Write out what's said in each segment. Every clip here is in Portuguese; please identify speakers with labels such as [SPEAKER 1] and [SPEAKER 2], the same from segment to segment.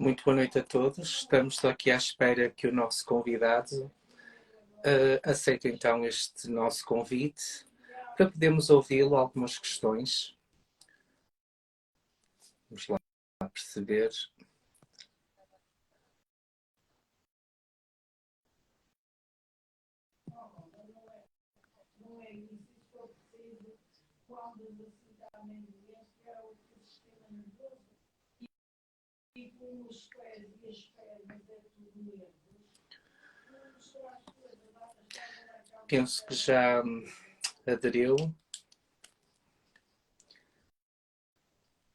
[SPEAKER 1] Muito boa noite a todos. Estamos aqui à espera que o nosso convidado aceite então este nosso convite para podermos ouvi-lo algumas questões. Vamos lá perceber. Penso que já aderiu.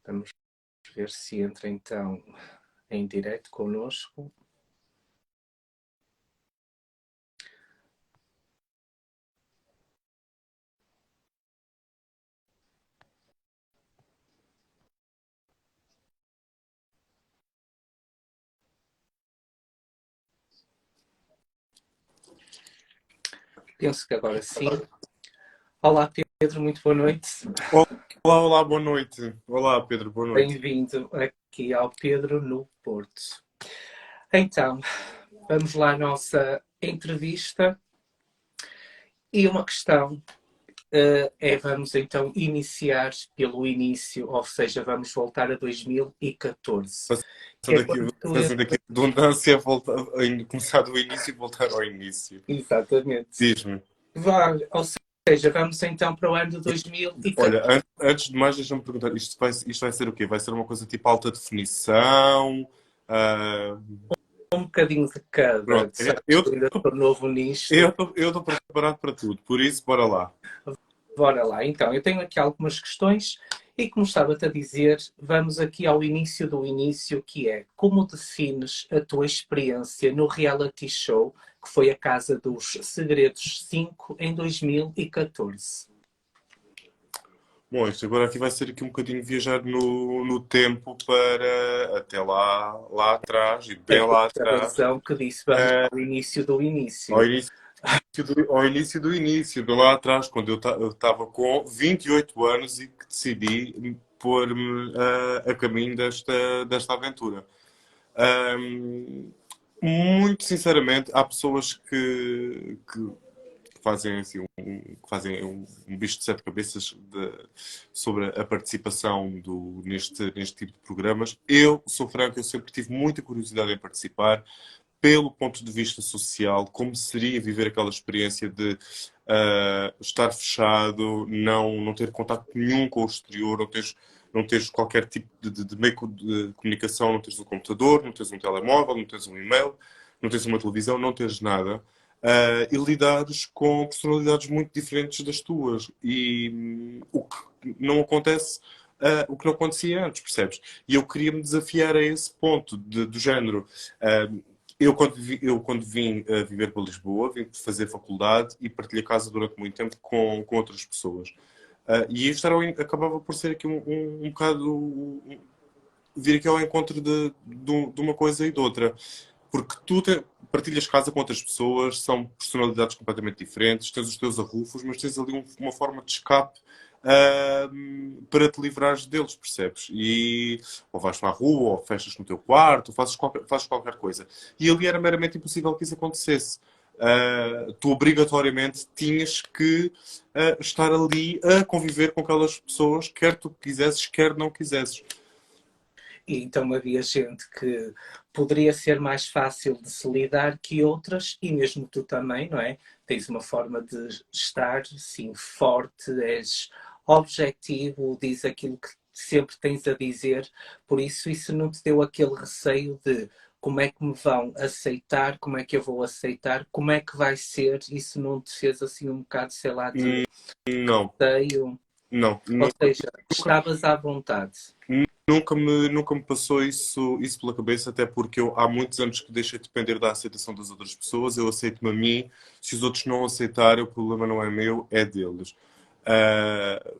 [SPEAKER 1] Vamos ver se entra então em direto conosco. Penso que agora sim. Olá Pedro, muito boa noite.
[SPEAKER 2] Olá, boa noite. Olá, Pedro, boa noite.
[SPEAKER 1] Bem-vindo aqui ao Pedro no Porto. Então, vamos lá à nossa entrevista. E uma questão vamos então iniciar pelo início, ou seja, vamos voltar a 2014. Que é quando tu
[SPEAKER 2] Fazendo aqui redundância, começar do início e voltar ao início.
[SPEAKER 1] Exatamente.
[SPEAKER 2] Diz-me.
[SPEAKER 1] Ou seja, vamos então para o ano de 2014.
[SPEAKER 2] Olha, antes de mais, deixa-me perguntar, isto vai ser o quê? Vai ser uma coisa tipo alta definição? Ah,
[SPEAKER 1] Um bocadinho de cada,
[SPEAKER 2] pronto,
[SPEAKER 1] sabes? Eu ainda estou novo nisto.
[SPEAKER 2] eu estou preparado para tudo, por isso, bora lá.
[SPEAKER 1] Bora lá. Então, eu tenho aqui algumas questões e, como estava-te a dizer, vamos aqui ao início do início, que é como defines a tua experiência no reality show, que foi a Casa dos Segredos 5, em 2014?
[SPEAKER 2] Bom, isto agora aqui vai ser aqui um bocadinho viajar no tempo para até lá atrás, e
[SPEAKER 1] É
[SPEAKER 2] bem
[SPEAKER 1] por
[SPEAKER 2] lá
[SPEAKER 1] essa
[SPEAKER 2] atrás.
[SPEAKER 1] razão que disse vamos ao início do
[SPEAKER 2] Ao
[SPEAKER 1] início.
[SPEAKER 2] início ao início do início, de lá atrás, quando eu estava com 28 anos e que decidi pôr-me a caminho desta aventura. Ahm, Muito sinceramente, há pessoas que fazem, assim, que fazem um bicho de sete cabeças sobre a participação neste tipo de programas. Eu sou franco, eu sempre tive muita curiosidade em participar pelo ponto de vista social, como seria viver aquela experiência de estar fechado, não ter contato nenhum com o exterior, não teres qualquer tipo de meio de comunicação, não teres um computador, não teres um telemóvel, não teres um e-mail, não teres uma televisão, não teres nada. E lidares com personalidades muito diferentes das tuas. E o que não acontece, o que não acontecia antes, percebes? E eu queria me desafiar a esse ponto, do género. Eu, quando vim viver para Lisboa, vim fazer faculdade e partilhei casa durante muito tempo com outras pessoas. E isto acabava por ser aqui um bocado vir aqui ao encontro de uma coisa e de outra. Porque partilhas casa com outras pessoas, são personalidades completamente diferentes, tens os teus arrufos, mas tens ali uma forma de escape para te livrares deles, percebes? E ou vais para a rua, ou fechas no teu quarto, ou fazes qualquer coisa. E ali era meramente impossível que isso acontecesse. Tu obrigatoriamente tinhas que estar ali a conviver com aquelas pessoas, quer tu quisesses, quer não quisesses.
[SPEAKER 1] E então havia gente que poderia ser mais fácil de se lidar que outras, e mesmo tu também, não é? Tens uma forma de estar, sim, forte, és objetivo, diz aquilo que sempre tens a dizer, por isso não te deu aquele receio de como é que me vão aceitar, como é que eu vou aceitar, como é que vai ser, isso não te fez assim um bocado, sei lá, de
[SPEAKER 2] Não,
[SPEAKER 1] receio,
[SPEAKER 2] não.
[SPEAKER 1] ou seja, estavas à vontade.
[SPEAKER 2] Nunca me passou isso pela cabeça, até porque eu há muitos anos que deixei de depender da aceitação das outras pessoas. Eu aceito-me a mim. Se os outros não aceitarem, o problema não é meu, é deles.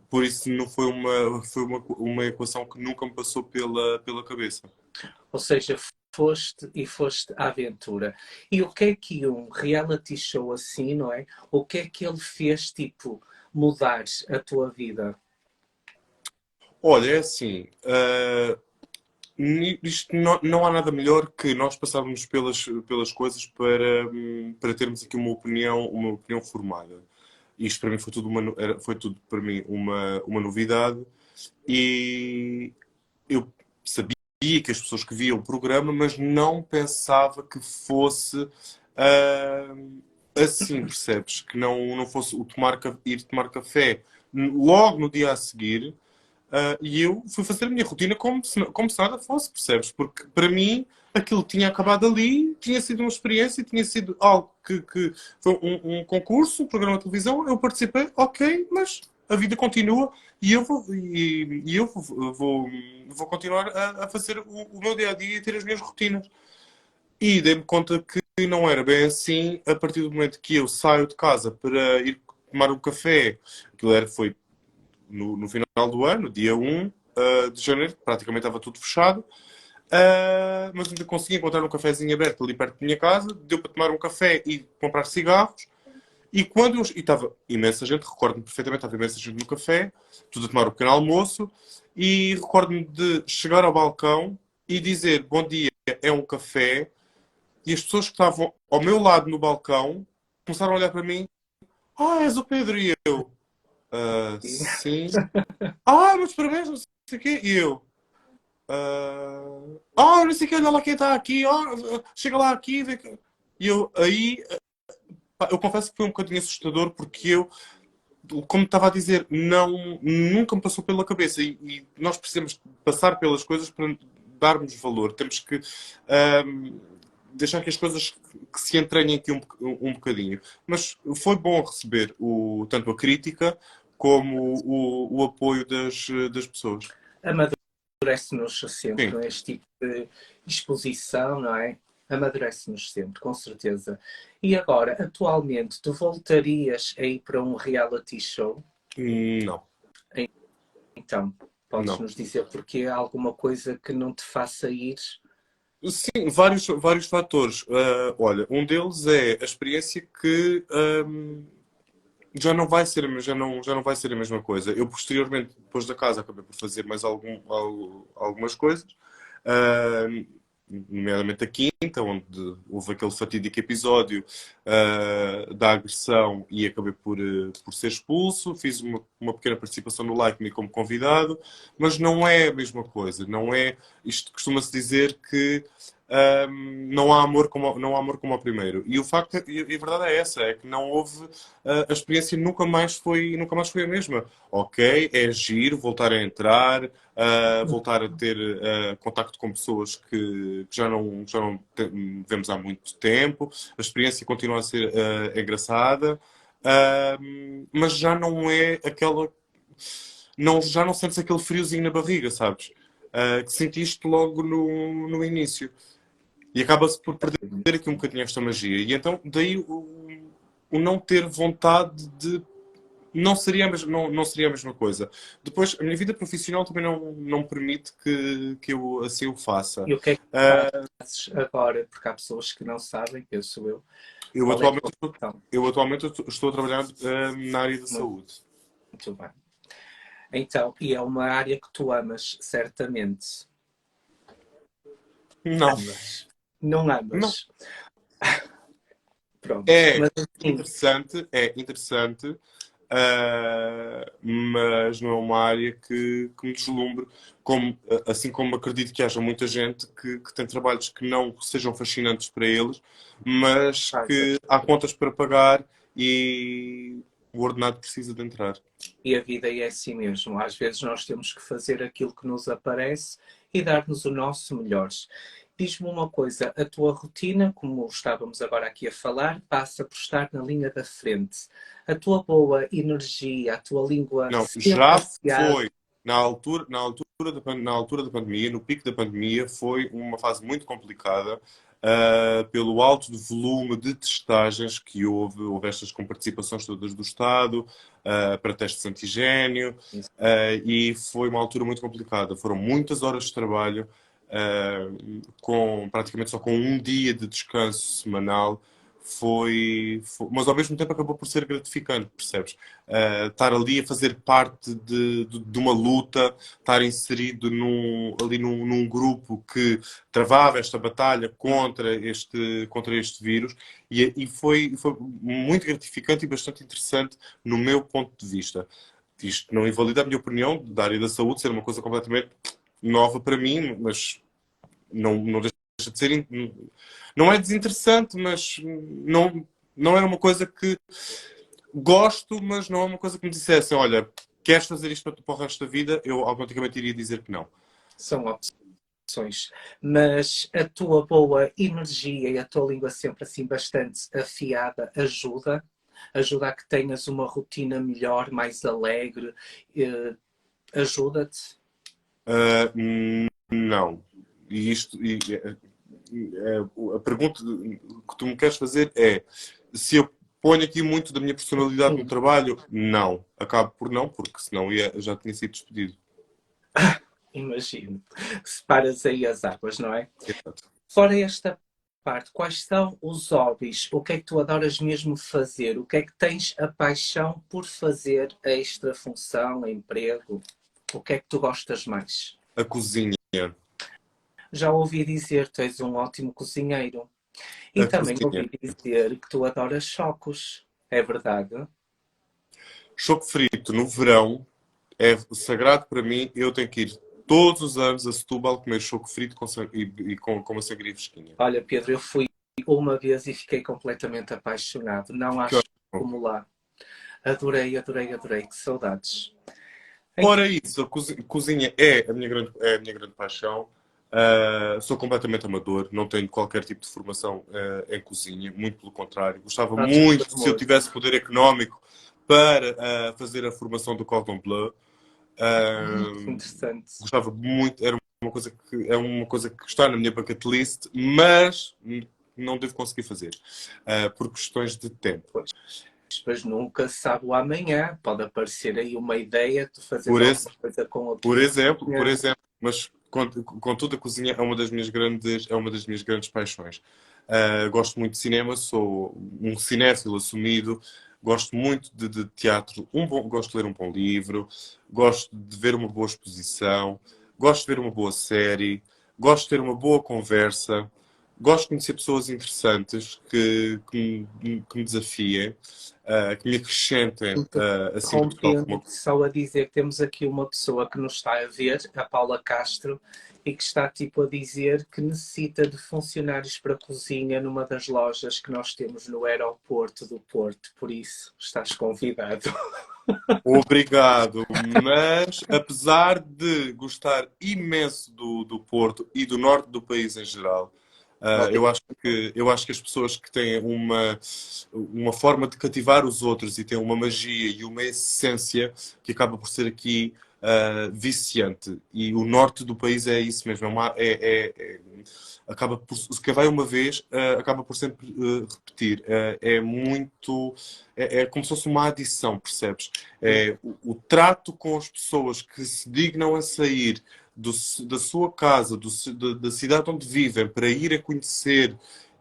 [SPEAKER 2] Por isso não foi uma equação que nunca me passou pela cabeça.
[SPEAKER 1] Ou seja, foste à aventura. E o que é que um reality show assim, não é? O que é que ele fez, tipo, mudar a tua vida?
[SPEAKER 2] Olha, é assim. isto não há nada melhor que nós passarmos pelas coisas para termos aqui uma opinião formada. Isto para mim foi tudo, foi tudo para mim uma novidade e eu sabia que as pessoas que viam o programa, mas não pensava que fosse assim, percebes? Que não fosse ir tomar café logo no dia a seguir. E eu fui fazer a minha rotina como se nada fosse, percebes? Porque para mim aquilo tinha acabado ali, tinha sido uma experiência, tinha sido algo que foi um concurso, um programa de televisão, eu participei, ok, mas a vida continua e vou continuar a fazer o meu dia a dia e ter as minhas rotinas. E dei-me conta que não era bem assim a partir do momento que eu saio de casa para ir tomar um café. Foi no final do ano, dia 1 de janeiro, praticamente estava tudo fechado. Mas ainda consegui encontrar um cafezinho aberto ali perto da minha casa. Deu para tomar um café e comprar cigarros. E quando e estava imensa gente, recordo-me perfeitamente, estava imensa gente no café, tudo a tomar um pequeno almoço. E recordo-me de chegar ao balcão e dizer bom dia, é um café. E as pessoas que estavam ao meu lado no balcão começaram a olhar para mim. Ah, és o Pedro e eu. Sim. Ah, mas parabéns, não sei o quê. E eu. Não sei o quê, olha lá quem está aqui. Chega lá aqui. E eu aí. Pá, eu confesso que foi um bocadinho assustador porque eu, como estava a dizer, nunca me passou pela cabeça. E nós precisamos passar pelas coisas para darmos valor. Temos que deixar que as coisas que se entranhem aqui um bocadinho. Mas foi bom receber tanto a crítica como o apoio das pessoas.
[SPEAKER 1] Amadurece-nos sempre,
[SPEAKER 2] Sim.
[SPEAKER 1] não é? Este tipo de exposição, não é? Amadurece-nos sempre, com certeza. E agora, atualmente, tu voltarias a ir para um reality show?
[SPEAKER 2] Não.
[SPEAKER 1] Então, podes
[SPEAKER 2] Não.
[SPEAKER 1] nos dizer porque há alguma coisa que não te faça ir?
[SPEAKER 2] Sim, vários fatores. Olha, um deles é a experiência que já não vai ser, já não vai ser a mesma coisa. Eu, posteriormente, depois da casa, acabei por fazer mais algumas coisas, uh, nomeadamente a quinta, onde houve aquele fatídico episódio da agressão e acabei por ser expulso. Fiz uma pequena participação no Like Me como convidado, mas não é a mesma coisa. Não é, isto costuma-se dizer que não há amor como ao primeiro. E o facto, e a verdade é essa, é que não houve, a experiência nunca mais foi a mesma. Ok, é giro voltar a entrar, voltar a ter contacto com pessoas que já não vemos há muito tempo, a experiência continua a ser engraçada, mas já não é aquela. Não, já não sentes aquele friozinho na barriga, sabes? Que sentiste logo no início. E acaba-se por perder aqui um bocadinho esta magia. E então, daí o não ter vontade de. Não seria a mesma coisa. Depois, a minha vida profissional também não permite que eu assim o faça.
[SPEAKER 1] E o que é que fazes agora? Porque há pessoas que não sabem, penso eu,
[SPEAKER 2] Eu
[SPEAKER 1] qual é a
[SPEAKER 2] atualmente,
[SPEAKER 1] tua profissão.
[SPEAKER 2] eu atualmente estou a trabalhar na área da
[SPEAKER 1] Muito,
[SPEAKER 2] saúde.
[SPEAKER 1] muito bem. Então, e é uma área que tu amas, certamente.
[SPEAKER 2] Não,
[SPEAKER 1] Amas. Não
[SPEAKER 2] não.
[SPEAKER 1] amas. Pronto.
[SPEAKER 2] É
[SPEAKER 1] Mas assim,
[SPEAKER 2] interessante, mas não é uma área que me deslumbre, assim como acredito que haja muita gente que tem trabalhos que não sejam fascinantes para eles, mas
[SPEAKER 1] faz.
[SPEAKER 2] que há contas para pagar e o ordenado precisa de entrar.
[SPEAKER 1] E a vida é assim mesmo. Às vezes nós temos que fazer aquilo que nos aparece e dar-nos o nosso melhor. Diz-me uma coisa, a tua rotina, como estávamos agora aqui a falar, passa por estar na linha da frente. A tua boa energia, a tua língua
[SPEAKER 2] Não,
[SPEAKER 1] sempre
[SPEAKER 2] já
[SPEAKER 1] afiada.
[SPEAKER 2] foi na altura da pandemia, no pico da pandemia, foi uma fase muito complicada, pelo alto de volume de testagens que houve estas com participações todas do Estado, para testes de antigénio, e foi uma altura muito complicada. Foram muitas horas de trabalho, praticamente só com um dia de descanso semanal. mas ao mesmo tempo acabou por ser gratificante, percebes? Estar ali a fazer parte de uma luta, estar inserido num grupo que travava esta batalha contra este vírus, e foi muito gratificante e bastante interessante no meu ponto de vista. Isto não invalida a minha opinião da área da saúde ser uma coisa completamente nova para mim, mas não deixa de ser. Não é desinteressante, mas não era uma coisa que gosto, mas não é uma coisa que me dissessem: olha, queres fazer isto para o resto da vida? Eu automaticamente iria dizer que não.
[SPEAKER 1] São opções. Mas a tua boa energia e a tua língua sempre assim bastante afiada ajuda a que tenhas uma rotina melhor, mais alegre, ajuda-te.
[SPEAKER 2] Não. A pergunta que tu me queres fazer é se eu ponho aqui muito da minha personalidade no trabalho? Não. Acabo por não, porque senão já tinha sido despedido.
[SPEAKER 1] Imagino. Separas aí as águas, não é?
[SPEAKER 2] Exato.
[SPEAKER 1] Fora esta parte, quais são os hobbies? O que é que tu adoras mesmo fazer? O que é que tens a paixão por fazer? A extra função, a emprego? O que é que tu gostas mais?
[SPEAKER 2] A cozinha.
[SPEAKER 1] Já ouvi dizer que tu és um ótimo cozinheiro. E
[SPEAKER 2] A
[SPEAKER 1] também
[SPEAKER 2] cozinha.
[SPEAKER 1] ouvi dizer que tu adoras chocos. É verdade?
[SPEAKER 2] Choco frito no verão é sagrado para mim. Eu tenho que ir todos os anos a Setúbal comer choco frito com uma sangria fresquinha.
[SPEAKER 1] Olha, Pedro, eu fui uma vez e fiquei completamente apaixonado. Não
[SPEAKER 2] Que
[SPEAKER 1] acho
[SPEAKER 2] ótimo.
[SPEAKER 1] como lá. Adorei, adorei, adorei. Que saudades.
[SPEAKER 2] Fora isso, a cozinha é a minha grande paixão. Sou completamente amador, não tenho qualquer tipo de formação em cozinha, muito pelo contrário. Gostava
[SPEAKER 1] Fazes por
[SPEAKER 2] muito, se eu
[SPEAKER 1] amor.
[SPEAKER 2] tivesse poder económico, para fazer a formação do Cordon Bleu.
[SPEAKER 1] Que interessante.
[SPEAKER 2] Gostava muito, é uma coisa que está na minha bucket list, mas não devo conseguir fazer, por questões de tempo.
[SPEAKER 1] Pois, mas nunca se sabe o amanhã. Pode aparecer aí uma ideia de fazeres
[SPEAKER 2] Por esse,
[SPEAKER 1] alguma coisa com a
[SPEAKER 2] por
[SPEAKER 1] cozinha.
[SPEAKER 2] exemplo, mas contudo a cozinha é uma das minhas grandes paixões. Gosto muito de cinema, sou um cinéfilo assumido, gosto muito de teatro, gosto de ler um bom livro, gosto de ver uma boa exposição, gosto de ver uma boa série, gosto de ter uma boa conversa, gosto de conhecer pessoas interessantes que me desafiem, que me acrescentem acima de
[SPEAKER 1] Rompendo
[SPEAKER 2] alguma coisa.
[SPEAKER 1] só a dizer que temos aqui uma pessoa que nos está a ver, a Paula Castro, e que está tipo a dizer que necessita de funcionários para a cozinha numa das lojas que nós temos no aeroporto do Porto. Por isso, estás convidado.
[SPEAKER 2] Obrigado, mas apesar de gostar imenso do Porto e do norte do país em geral, eu acho que as pessoas que têm uma forma de cativar os outros e têm uma magia e uma essência que acaba por ser aqui viciante. E o norte do país é isso mesmo, acaba por, se quem vai uma vez, acaba por sempre repetir. É muito. É como se fosse uma adição, percebes? O trato com as pessoas que se dignam a sair da sua casa, da cidade onde vivem, para ir a conhecer,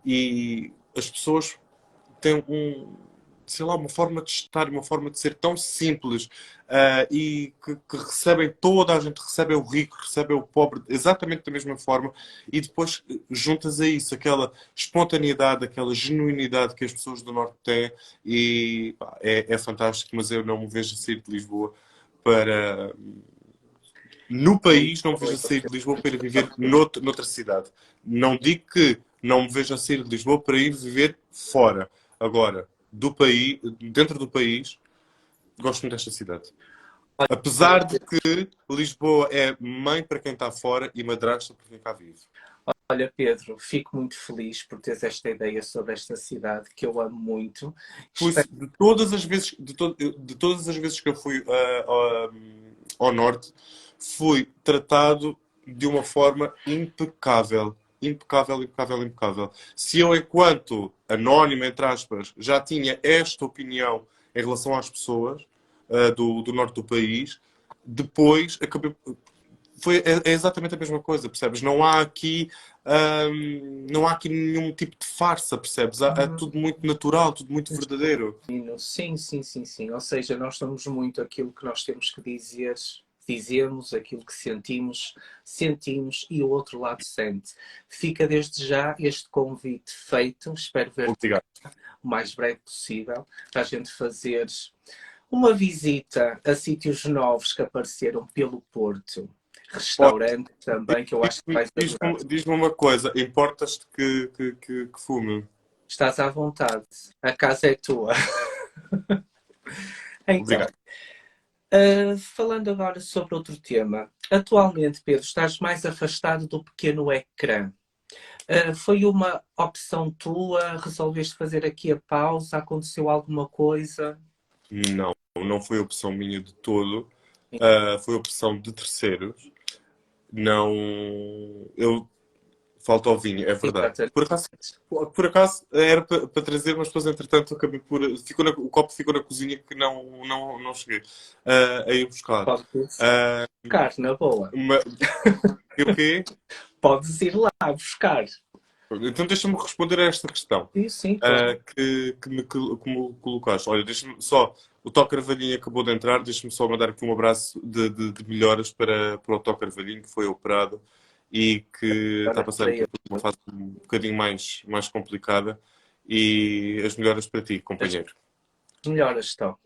[SPEAKER 2] e as pessoas têm sei lá, uma forma de estar, uma forma de ser tão simples, e que recebem, toda a gente recebe o rico, recebe o pobre, exatamente da mesma forma, e depois juntas a isso aquela espontaneidade, aquela genuinidade que as pessoas do Norte têm, e pá, é fantástico, mas eu não me vejo a sair de Lisboa para. No país, não me vejo a sair de Lisboa para ir viver noutra cidade. Não digo que não me vejo a sair de Lisboa para ir viver fora. Agora, dentro do país, gosto muito desta cidade.
[SPEAKER 1] Olha,
[SPEAKER 2] Apesar de que Lisboa é mãe para quem está fora e madrasta para quem cá vive.
[SPEAKER 1] olha, Pedro, fico muito feliz por teres esta ideia sobre esta cidade que eu amo muito. Espero
[SPEAKER 2] De todas as vezes, de todas as vezes que eu fui ao norte, fui tratado de uma forma impecável. Impecável, impecável, impecável. Se eu, enquanto anónimo, entre aspas, já tinha esta opinião em relação às pessoas do norte do país, depois é exatamente a mesma coisa, percebes? Não há aqui nenhum tipo de farsa, percebes? É
[SPEAKER 1] Uhum.
[SPEAKER 2] tudo muito natural, tudo muito verdadeiro.
[SPEAKER 1] Sim, sim, sim, sim. Ou seja, nós somos muito aquilo que nós temos que dizer, dizemos, aquilo que sentimos, sentimos e o outro lado sente. Fica desde já este convite feito. Espero ver-te
[SPEAKER 2] Obrigado.
[SPEAKER 1] o mais breve possível para a gente fazer uma visita a sítios novos que apareceram pelo Porto.
[SPEAKER 2] Olha,
[SPEAKER 1] Restaurante também, que eu acho que
[SPEAKER 2] diz-me
[SPEAKER 1] vais adorar.
[SPEAKER 2] diz-me uma coisa, importas-te que fume?
[SPEAKER 1] Estás à vontade. A casa é tua. Então,
[SPEAKER 2] Obrigado.
[SPEAKER 1] falando agora sobre outro tema. Atualmente, Pedro, estás mais afastado do pequeno ecrã. Foi uma opção tua? Resolveste fazer aqui a pausa? Aconteceu alguma coisa?
[SPEAKER 2] Não, não foi opção minha de todo. Foi opção de terceiros. Não, eu falta ao vinho, é verdade.
[SPEAKER 1] Exatamente.
[SPEAKER 2] Por acaso era para trazer, mas depois, entretanto, acabei por. O copo ficou na cozinha que não cheguei a ir buscar.
[SPEAKER 1] Podes
[SPEAKER 2] Ah,
[SPEAKER 1] buscar, na boa.
[SPEAKER 2] uma- e o quê?
[SPEAKER 1] Podes ir lá buscar.
[SPEAKER 2] Então deixa-me responder a esta questão
[SPEAKER 1] Sim, sim, claro.
[SPEAKER 2] que me colocaste. Olha, deixa-me só. O Tó Carvalhinho acabou de entrar, deixa-me só mandar aqui um abraço de melhoras para o Tó Carvalhinho, que foi operado e que está a
[SPEAKER 1] Olha
[SPEAKER 2] passar
[SPEAKER 1] para
[SPEAKER 2] aqui
[SPEAKER 1] ele.
[SPEAKER 2] por uma fase um bocadinho mais complicada. E as melhoras para ti,
[SPEAKER 1] As
[SPEAKER 2] companheiro.
[SPEAKER 1] melhoras estão.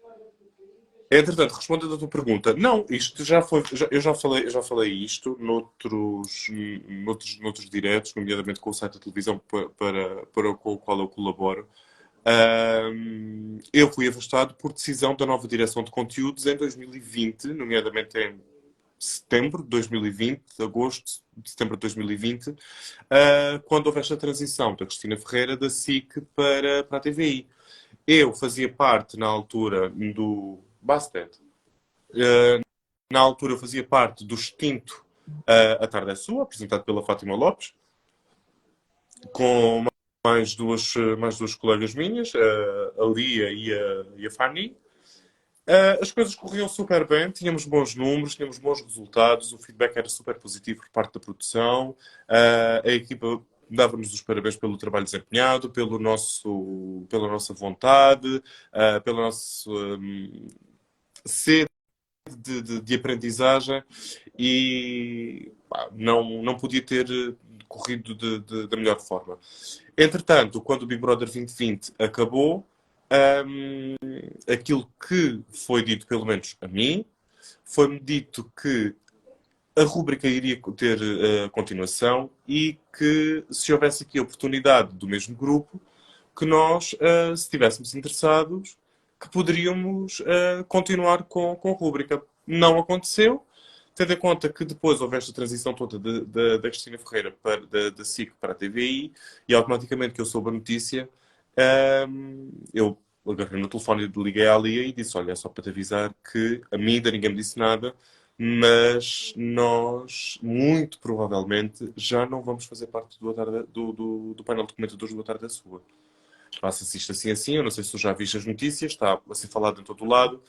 [SPEAKER 2] Entretanto, respondendo a tua pergunta, não, isto já foi, eu já falei isto noutros diretos, nomeadamente com o site da televisão com o qual eu colaboro. Eu fui afastado por decisão da nova direção de conteúdos em 2020, nomeadamente em setembro de 2020, agosto, setembro de 2020, quando houve esta transição da Cristina Ferreira da SIC para a TVI. Eu fazia parte, na altura, do Bastet. Na altura, eu fazia parte do extinto A Tarde é Sua, apresentado pela Fátima Lopes, com mais duas colegas minhas, a Lia e a Fanny. As coisas corriam super bem, tínhamos bons números, tínhamos bons resultados, o feedback era super positivo por parte da produção, a equipa dava-nos os parabéns pelo trabalho desempenhado, pela nossa vontade, pela nossa sede de aprendizagem e pá, não podia ter corrido da melhor forma. Entretanto, quando o Big Brother 2020 acabou, aquilo que foi dito, pelo menos a mim, foi-me dito que a rúbrica iria ter continuação e que se houvesse aqui a oportunidade do mesmo grupo, que nós, se estivéssemos interessados, que poderíamos continuar com a rúbrica. Não aconteceu, tendo em conta que depois houve esta transição toda da Cristina Ferreira da SIC para a TVI e automaticamente que eu soube a notícia, eu agarrei no telefone e liguei à Lia e disse, olha, é só para te avisar que a mim ainda ninguém me disse nada, mas nós, muito provavelmente, já não vamos fazer parte do painel de comentadores do A Tarde é Sua. Passa-se isto assim assim, eu não sei se tu já viste as notícias, está a ser falado em todo o lado,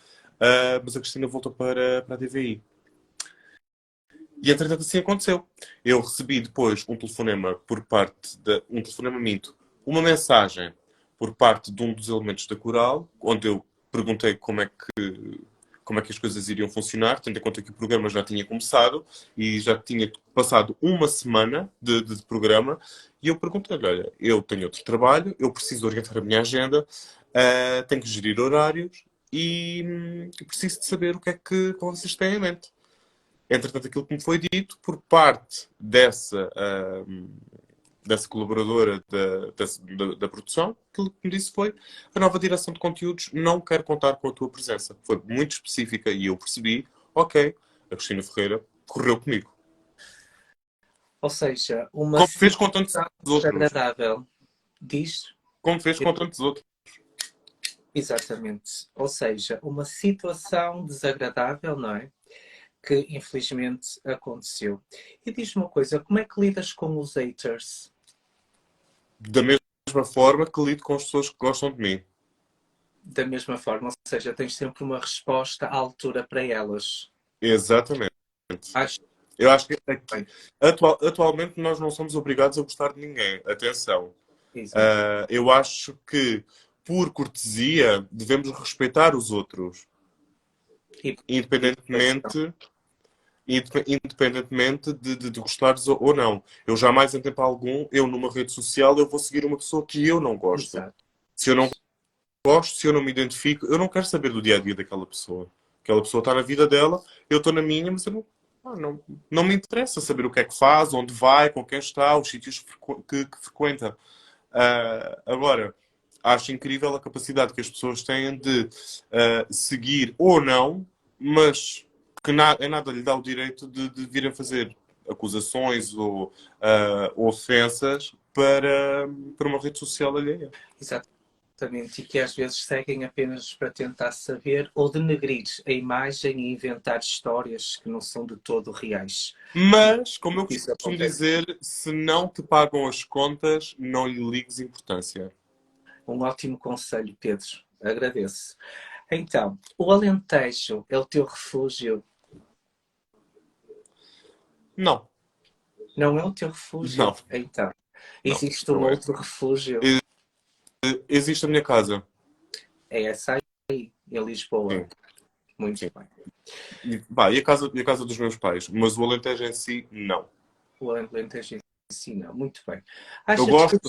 [SPEAKER 2] mas a Cristina voltou para a TVI. E entretanto assim aconteceu. Eu recebi depois um telefonema um telefonema minto, uma mensagem por parte de um dos elementos da coral, onde eu perguntei como é que as coisas iriam funcionar, tendo em conta que o programa já tinha começado e já tinha passado uma semana de programa, e eu perguntei-lhe, olha, eu tenho outro trabalho, eu preciso orientar a minha agenda, tenho que gerir horários e preciso de saber o que é que vocês têm em mente. Entretanto, aquilo que me foi dito por parte dessa colaboradora da produção, aquilo que me disse foi a nova direção de conteúdos não quer contar com a tua presença. Foi muito específica e eu percebi, ok, a Cristina Ferreira correu comigo.
[SPEAKER 1] Ou seja, uma
[SPEAKER 2] Como fez com tantos
[SPEAKER 1] situação
[SPEAKER 2] outros.
[SPEAKER 1] desagradável. Diz?
[SPEAKER 2] Como fez com tantos outros.
[SPEAKER 1] Exatamente. Ou seja, uma situação desagradável, não é? Que infelizmente aconteceu. E diz-me uma coisa, como é que lidas com os haters?
[SPEAKER 2] Da mesma forma que lido com as pessoas que gostam de mim.
[SPEAKER 1] Da mesma forma, ou seja, tens sempre uma resposta à altura para elas.
[SPEAKER 2] Exatamente.
[SPEAKER 1] Acho
[SPEAKER 2] Eu acho que aqui, atualmente nós não somos obrigados a gostar de ninguém. Atenção.
[SPEAKER 1] Exato.
[SPEAKER 2] Eu acho que, por cortesia, devemos respeitar os outros.
[SPEAKER 1] E,
[SPEAKER 2] Independentemente, independentemente de gostares ou não. Eu jamais, em tempo algum, eu numa rede social, eu vou seguir uma pessoa que eu não gosto.
[SPEAKER 1] exato.
[SPEAKER 2] Se eu não gosto, se eu não me identifico, eu não quero saber do dia a dia daquela pessoa. Aquela pessoa está na vida dela, eu estou na minha, mas eu não me interessa saber o que é que faz, onde vai, com quem está, os sítios que frequenta. Agora, acho incrível a capacidade que as pessoas têm de seguir ou não, mas que nada lhe dá o direito de virem fazer acusações ou ofensas para uma rede social alheia.
[SPEAKER 1] Exatamente. E que às vezes seguem apenas para tentar saber ou denegrir a imagem e inventar histórias que não são de todo reais.
[SPEAKER 2] Mas, como eu
[SPEAKER 1] Isso
[SPEAKER 2] costumo
[SPEAKER 1] acontece.
[SPEAKER 2] dizer, se não te pagam as contas, não lhe ligues importância.
[SPEAKER 1] Um ótimo conselho, Pedro. Agradeço. Então, o Alentejo é o teu refúgio?
[SPEAKER 2] Não,
[SPEAKER 1] Não é o teu refúgio?
[SPEAKER 2] não,
[SPEAKER 1] Então,
[SPEAKER 2] não,
[SPEAKER 1] existe um
[SPEAKER 2] não é.
[SPEAKER 1] outro refúgio?
[SPEAKER 2] Existe a minha casa.
[SPEAKER 1] É essa aí, em Lisboa.
[SPEAKER 2] Sim,
[SPEAKER 1] Muito
[SPEAKER 2] sim.
[SPEAKER 1] bem.
[SPEAKER 2] E a casa dos meus pais. Mas o Alentejo em si, não.
[SPEAKER 1] O Alentejo ensina. Muito bem.
[SPEAKER 2] Eu
[SPEAKER 1] Achas que...
[SPEAKER 2] gosto,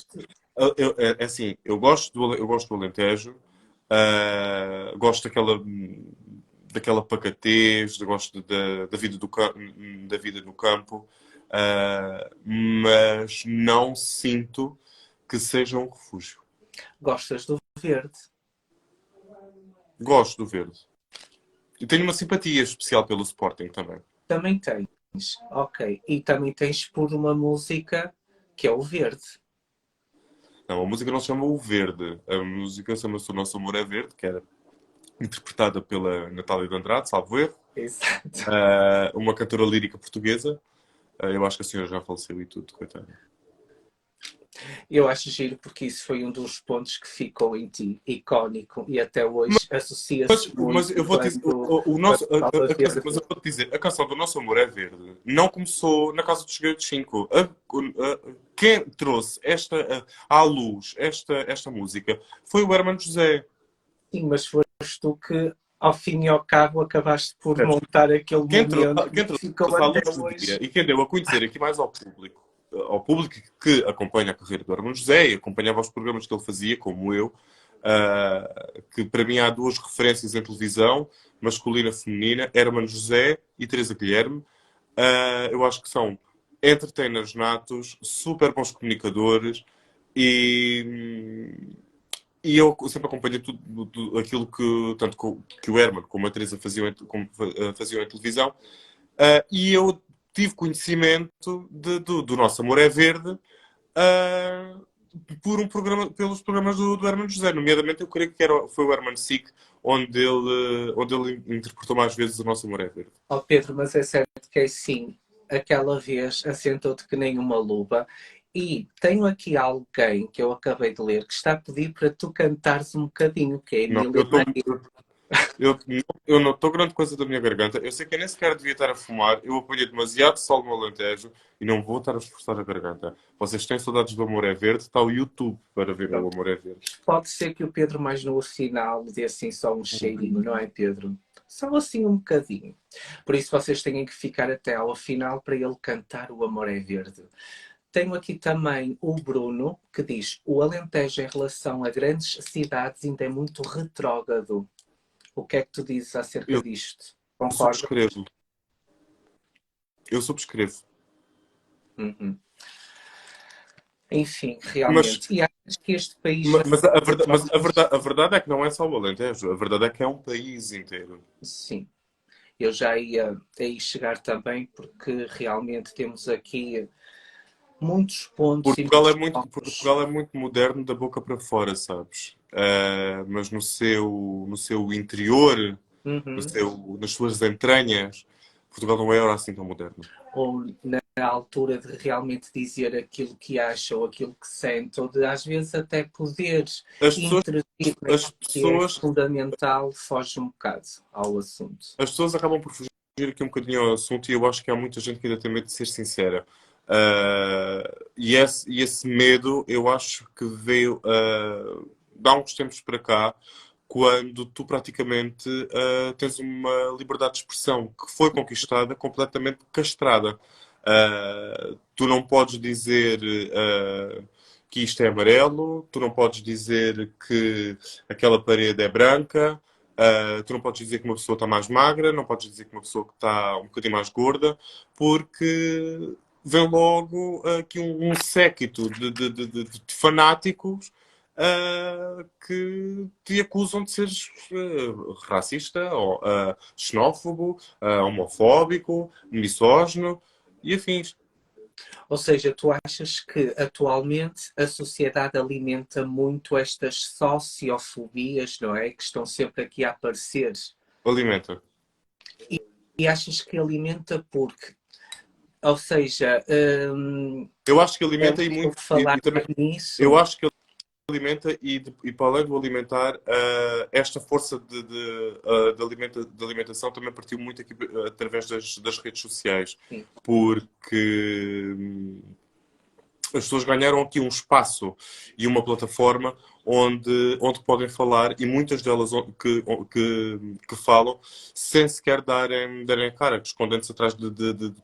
[SPEAKER 2] é assim, eu gosto do Alentejo, gosto daquela pacatez, gosto da vida da vida no campo, mas não sinto que seja um refúgio.
[SPEAKER 1] Gostas do verde?
[SPEAKER 2] Gosto do verde. E tenho uma simpatia especial pelo Sporting também.
[SPEAKER 1] Também tens. Ok. E também tens por uma música que é o verde.
[SPEAKER 2] Não, a música não se chama O Verde. A música chama-se O Nosso Amor é Verde, que era interpretada pela Natália de Andrade, salvo erro.
[SPEAKER 1] Exato.
[SPEAKER 2] Uma cantora lírica portuguesa. Eu acho que a senhora já faleceu e tudo, coitada.
[SPEAKER 1] Eu acho giro porque isso foi um dos pontos que ficou em ti, icónico, e até hoje associa-se
[SPEAKER 2] Mas
[SPEAKER 1] muito
[SPEAKER 2] eu vou dizer,
[SPEAKER 1] quando fala
[SPEAKER 2] mas
[SPEAKER 1] verde.
[SPEAKER 2] eu vou dizer, a canção do Nosso Amor é Verde não começou na Casa dos Segredos 5. Quem trouxe à luz esta música foi o Hermano José.
[SPEAKER 1] Sim, mas foste tu que, ao fim e ao cabo, acabaste por montar aquele
[SPEAKER 2] Quem trouxe,
[SPEAKER 1] momento
[SPEAKER 2] quem
[SPEAKER 1] que ficou
[SPEAKER 2] trouxe à
[SPEAKER 1] até
[SPEAKER 2] luz do dia
[SPEAKER 1] hoje.
[SPEAKER 2] e quem deu a conhecer aqui mais ao público que acompanha a carreira do Hermano José e acompanhava os programas que ele fazia, como eu, que para mim há duas referências em televisão, masculina e feminina, Hermano José e Teresa Guilherme. Eu acho que são entertainers natos, super bons comunicadores e, e eu sempre acompanhei tudo aquilo que, tanto que o Herman como a Teresa faziam em televisão. E eu tive conhecimento do Nosso Amor é Verde pelos programas do Herman José. Nomeadamente, eu creio que foi o Herman Sick onde ele interpretou mais vezes o Nosso Amor é Verde.
[SPEAKER 1] Oh Pedro, mas é certo que é assim, aquela vez assentou-te que nem uma luva. E tenho aqui alguém que eu acabei de ler que está a pedir para tu cantares um bocadinho, que é a
[SPEAKER 2] Não,
[SPEAKER 1] Emília Maria.
[SPEAKER 2] eu não estou grande coisa da minha garganta. Eu sei que eu nem sequer devia estar a fumar. Eu apanhei demasiado sol no Alentejo e não vou estar a esforçar a garganta. Vocês têm saudades do Amor é Verde? Está o YouTube para ver o Amor é Verde.
[SPEAKER 1] Pode ser que o Pedro mais no final dê assim só um cheirinho, não é, Pedro? Só assim um bocadinho. Por isso vocês têm que ficar até ao final para ele cantar O Amor é Verde. Tenho aqui também o Bruno, que diz: o Alentejo em relação a grandes cidades ainda é muito retrógrado. O que é que tu dizes acerca
[SPEAKER 2] Eu
[SPEAKER 1] disto? Concorda?
[SPEAKER 2] subscrevo. Eu subscrevo.
[SPEAKER 1] Uhum. Enfim,
[SPEAKER 2] Mas,
[SPEAKER 1] realmente. E achas que este país já
[SPEAKER 2] mas,
[SPEAKER 1] tem
[SPEAKER 2] a verdade é que não é só o Alentejo. A verdade é que é um país inteiro.
[SPEAKER 1] sim. Eu já ia aí chegar também, porque realmente temos aqui muitos pontos e muitos pontos.
[SPEAKER 2] Portugal é muito moderno da boca para fora, sabes? Mas no seu interior,
[SPEAKER 1] Uhum.
[SPEAKER 2] nas suas entranhas, Portugal não é assim tão moderno.
[SPEAKER 1] Ou na altura de realmente dizer aquilo que acha ou aquilo que sente, ou de às vezes até poder
[SPEAKER 2] As pessoas,
[SPEAKER 1] intervir naquilo
[SPEAKER 2] as
[SPEAKER 1] que é
[SPEAKER 2] pessoas,
[SPEAKER 1] fundamental, foge um bocado ao assunto.
[SPEAKER 2] as pessoas acabam por fugir aqui um bocadinho ao assunto e eu acho que há muita gente que ainda tem medo de ser sincera. E esse medo eu acho que veio de há uns tempos para cá, quando tu praticamente tens uma liberdade de expressão que foi conquistada completamente castrada. Tu não podes dizer que isto é amarelo, tu não podes dizer que aquela parede é branca. Tu não podes dizer que uma pessoa está mais magra, não podes dizer que uma pessoa que está um bocadinho mais gorda, porque vem logo aqui um séquito de fanáticos que te acusam de seres racista, ou, xenófobo, homofóbico, misógino e afins.
[SPEAKER 1] Ou seja, tu achas que atualmente a sociedade alimenta muito estas sociofobias, não é? Que estão sempre aqui a aparecer.
[SPEAKER 2] Alimenta.
[SPEAKER 1] E achas que alimenta porque, ou seja,
[SPEAKER 2] Eu acho que
[SPEAKER 1] é
[SPEAKER 2] alimenta e
[SPEAKER 1] muito
[SPEAKER 2] muito,
[SPEAKER 1] falar
[SPEAKER 2] e também, eu
[SPEAKER 1] nisso.
[SPEAKER 2] acho que alimenta e para além do alimentar, esta força de alimentação também partiu muito aqui através das redes sociais,
[SPEAKER 1] Sim.
[SPEAKER 2] porque as pessoas ganharam aqui um espaço e uma plataforma onde podem falar e muitas delas que falam sem sequer darem a cara, escondendo-se atrás de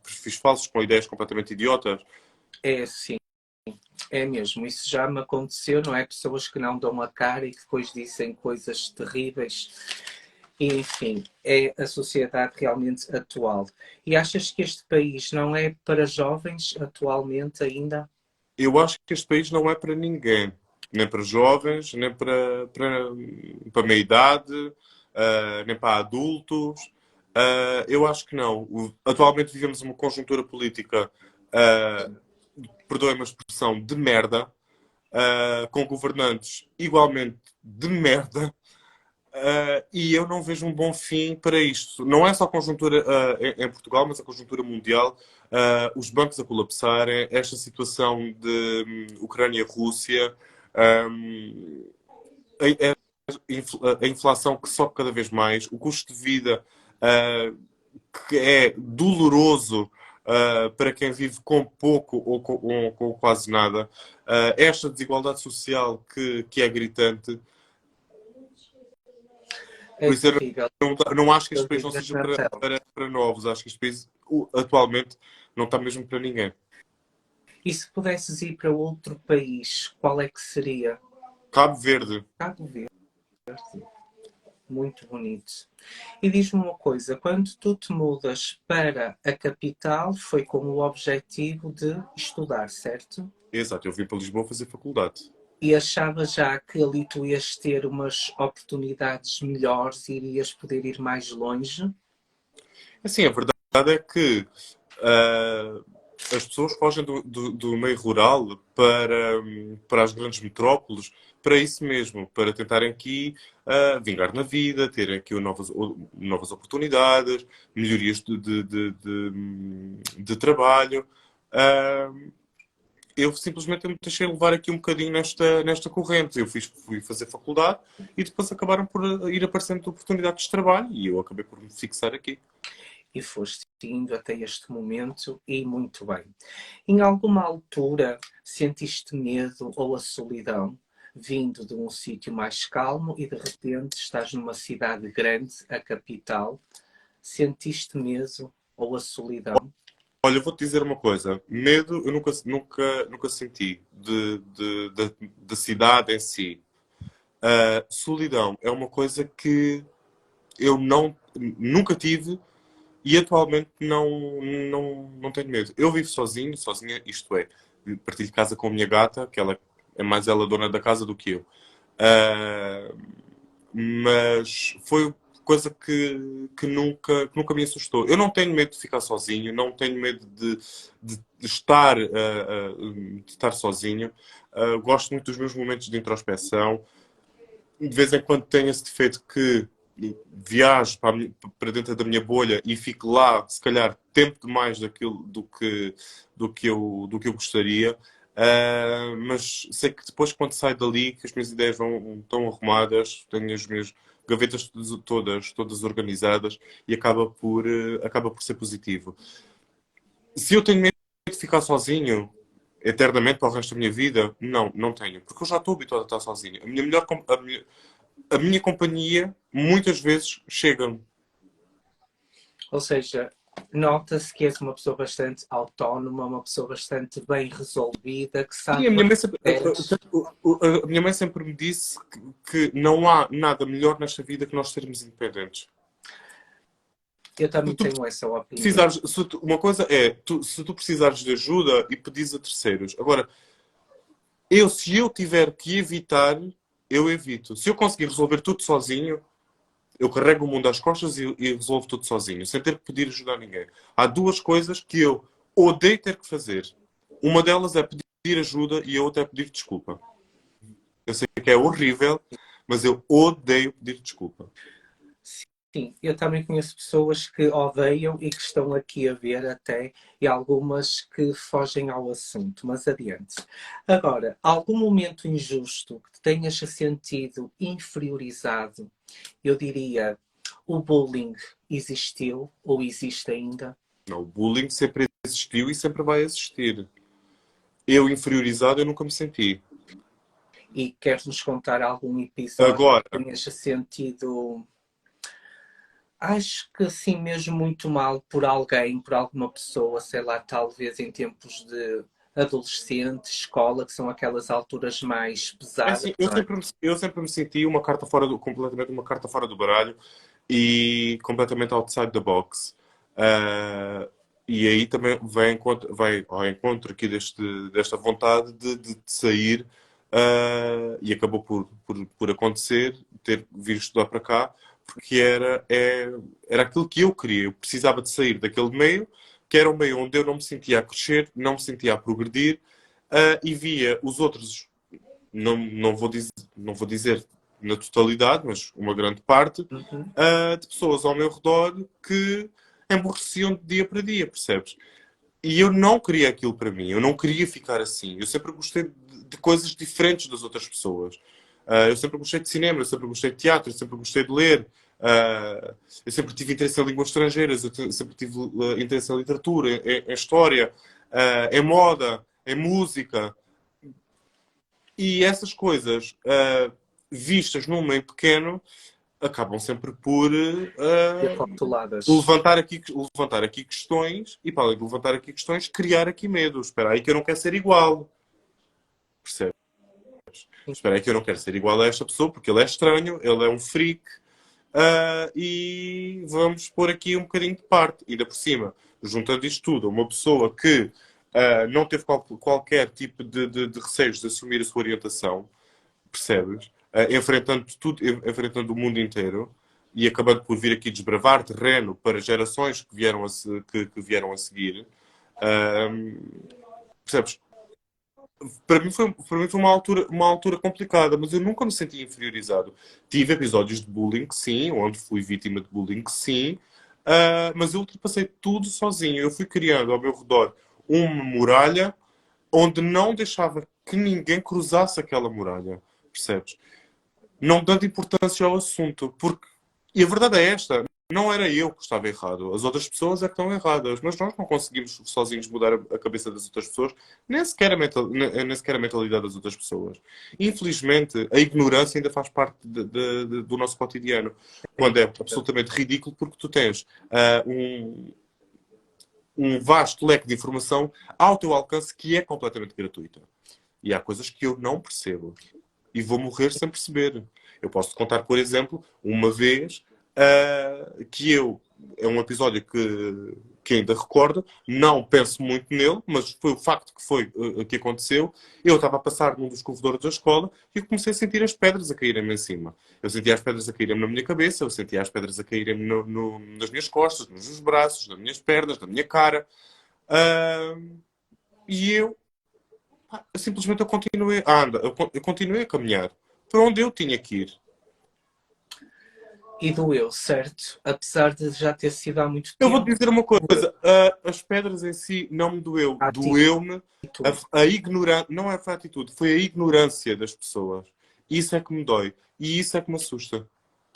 [SPEAKER 2] perfis falsos com ideias completamente idiotas.
[SPEAKER 1] É assim, é mesmo. Isso já me aconteceu, não é? Pessoas que não dão a cara e que depois dizem coisas terríveis. Enfim, é a sociedade realmente atual. E achas que este país não é para jovens atualmente ainda?
[SPEAKER 2] Eu acho que este país não é para ninguém. Nem para jovens, nem para meia-idade, nem para adultos. Eu acho que não. Atualmente vivemos uma conjuntura política, perdoem-me a expressão, de merda, com governantes igualmente de merda. E eu não vejo um bom fim para isto. Não é só a conjuntura em Portugal, mas a conjuntura mundial. Os bancos a colapsarem, esta situação de Ucrânia-Rússia, a inflação que sobe cada vez mais, o custo de vida que é doloroso para quem vive com pouco ou com quase nada, esta desigualdade social que é gritante. Por
[SPEAKER 1] É
[SPEAKER 2] isso eu
[SPEAKER 1] terrível.
[SPEAKER 2] não acho que este
[SPEAKER 1] Eu
[SPEAKER 2] país não
[SPEAKER 1] digo
[SPEAKER 2] seja
[SPEAKER 1] na pele.
[SPEAKER 2] para novos. Acho que este país atualmente não está mesmo para ninguém.
[SPEAKER 1] E se pudesses ir para outro país, qual é que seria?
[SPEAKER 2] Cabo Verde.
[SPEAKER 1] Cabo Verde. Muito bonito. E diz-me uma coisa, quando tu te mudas para a capital, foi com o objetivo de estudar, certo?
[SPEAKER 2] Exato, eu vim para Lisboa fazer faculdade.
[SPEAKER 1] E achavas já que ali tu ias ter umas oportunidades melhores e irias poder ir mais longe?
[SPEAKER 2] Assim, a verdade é que ah, as pessoas fogem do meio rural para as grandes metrópoles, para isso mesmo, para tentarem aqui vingar na vida, terem aqui novas oportunidades, melhorias de trabalho. Ah, eu simplesmente me deixei levar aqui um bocadinho nesta corrente. Fui fazer faculdade e depois acabaram por ir aparecendo oportunidades de trabalho e eu acabei por me fixar aqui.
[SPEAKER 1] E foste indo até este momento e muito bem. Em alguma altura sentiste medo ou a solidão vindo de um sítio mais calmo e de repente estás numa cidade grande, a capital? Sentiste medo ou a solidão?
[SPEAKER 2] Olha, eu vou-te dizer uma coisa. Medo eu nunca senti da cidade em si. Solidão é uma coisa que eu nunca tive e atualmente não tenho medo. Eu vivo sozinho, sozinha, isto é, partilho casa com a minha gata, que ela é mais ela dona da casa do que eu. Ah, mas foi coisa que nunca me assustou. Eu não tenho medo de ficar sozinho, não tenho medo de estar sozinho. Gosto muito dos meus momentos de introspeção. De vez em quando tenho esse defeito que viajo para dentro da minha bolha e fico lá, se calhar, tempo demais do que eu gostaria. Mas sei que depois, quando saio dali, que as minhas ideias estão arrumadas, tenho as minhas gavetas todas organizadas e acaba por ser positivo. Se eu tenho medo de ficar sozinho eternamente para o resto da minha vida, não tenho. Porque eu já estou habituado a estar sozinho. A minha companhia, muitas vezes, chega-me.
[SPEAKER 1] Ou seja, nota-se que és uma pessoa bastante autónoma, uma pessoa bastante bem resolvida, que
[SPEAKER 2] Sim,
[SPEAKER 1] sabe o que queres.
[SPEAKER 2] a minha mãe sempre me disse que não há nada melhor nesta vida que nós sermos independentes.
[SPEAKER 1] Eu
[SPEAKER 2] Se
[SPEAKER 1] também
[SPEAKER 2] tu
[SPEAKER 1] tenho essa opinião.
[SPEAKER 2] precisares, uma coisa é, se tu precisares de ajuda e pedires a terceiros. Agora, se eu tiver que evitar, eu evito. Se eu conseguir resolver tudo sozinho, eu carrego o mundo às costas e resolvo tudo sozinho, sem ter que pedir ajuda a ninguém. Há duas coisas que eu odeio ter que fazer. Uma delas é pedir ajuda e a outra é pedir desculpa. Eu sei que é horrível, mas eu odeio pedir desculpa.
[SPEAKER 1] Sim, eu também conheço pessoas que odeiam e que estão aqui a ver até, e algumas que fogem ao assunto, mas adiante. Agora, algum momento injusto que te tenhas sentido inferiorizado, eu diria, o bullying existiu ou existe ainda?
[SPEAKER 2] Não, o bullying sempre existiu e sempre vai existir. Eu, inferiorizado, eu nunca me senti.
[SPEAKER 1] E queres-nos contar algum episódio
[SPEAKER 2] Agora,
[SPEAKER 1] que tenhas sentido, acho que assim mesmo muito mal por alguém, por alguma pessoa, sei lá, talvez em tempos de adolescente, escola, que são aquelas alturas mais
[SPEAKER 2] é
[SPEAKER 1] pesadas,
[SPEAKER 2] assim,
[SPEAKER 1] não é?
[SPEAKER 2] eu sempre me senti completamente uma carta fora do baralho e completamente outside the box. Ah, e aí também vai ao encontro aqui desta vontade de sair, e acabou por acontecer, ter vir estudar para cá, porque era aquilo que eu queria. Eu precisava de sair daquele meio, que era um meio onde eu não me sentia a crescer, não me sentia a progredir, e via os outros, não vou dizer na totalidade, mas uma grande parte,
[SPEAKER 1] Uhum.
[SPEAKER 2] de pessoas ao meu redor que emborreciam de dia para dia, percebes? E eu não queria aquilo para mim, eu não queria ficar assim. Eu sempre gostei de coisas diferentes das outras pessoas. Eu sempre gostei de cinema, eu sempre gostei de teatro, eu sempre gostei de ler. Eu sempre tive interesse em línguas estrangeiras, sempre tive interesse em literatura, em história, em moda, em música. E essas coisas, vistas num meio pequeno, acabam sempre por
[SPEAKER 1] E rotuladas.
[SPEAKER 2] levantar aqui questões e, para além de levantar aqui questões, criar aqui medo. Espera aí que eu não quero ser igual. Percebes? Espera aí que eu não quero ser igual a esta pessoa porque ele é estranho, ele é um freak, e vamos pôr aqui um bocadinho de parte. Ainda por cima, juntando isto tudo, uma pessoa que não teve qualquer tipo de receios de assumir a sua orientação, percebes? Enfrentando tudo, enfrentando o mundo inteiro e acabando por vir aqui desbravar terreno para gerações que vieram a seguir. Ahm, Percebes? Para mim foi uma altura complicada, mas eu nunca me senti inferiorizado. Tive episódios de bullying, sim, onde fui vítima de bullying, sim, mas eu ultrapassei tudo sozinho. Eu fui criando ao meu redor uma muralha onde não deixava que ninguém cruzasse aquela muralha, percebes? Não dando importância ao assunto, porque, e a verdade é esta, não era eu que estava errado, as outras pessoas é que estão erradas, mas nós não conseguimos sozinhos mudar a cabeça das outras pessoas, nem sequer a mentalidade das outras pessoas. Infelizmente, a ignorância ainda faz parte do nosso cotidiano,
[SPEAKER 1] Sim.
[SPEAKER 2] quando é absolutamente ridículo, porque tu tens um vasto leque de informação ao teu alcance que é completamente gratuita. E há coisas que eu não percebo e vou morrer sem perceber. Eu posso contar, por exemplo, uma vez que é um episódio que ainda recordo, não penso muito nele, mas foi o facto que aconteceu. Eu estava a passar num dos corredores da escola e eu comecei a sentir as pedras a caírem-me em cima. Eu sentia as pedras a caírem-me na minha cabeça, eu sentia as pedras a caírem-me nas minhas costas, nos meus braços, nas minhas pernas, na minha cara. Ah, e simplesmente eu continuei a andar, eu continuei a caminhar para onde eu tinha que ir.
[SPEAKER 1] E doeu, certo? Apesar de já ter sido há muito
[SPEAKER 2] Eu vou te
[SPEAKER 1] tempo,
[SPEAKER 2] dizer uma
[SPEAKER 1] doeu.
[SPEAKER 2] coisa, as pedras em si não me doeu.
[SPEAKER 1] A
[SPEAKER 2] Doeu-me
[SPEAKER 1] atitude.
[SPEAKER 2] a ignorância, não é a atitude, foi a ignorância das pessoas. Isso é que me dói. E isso é que me assusta.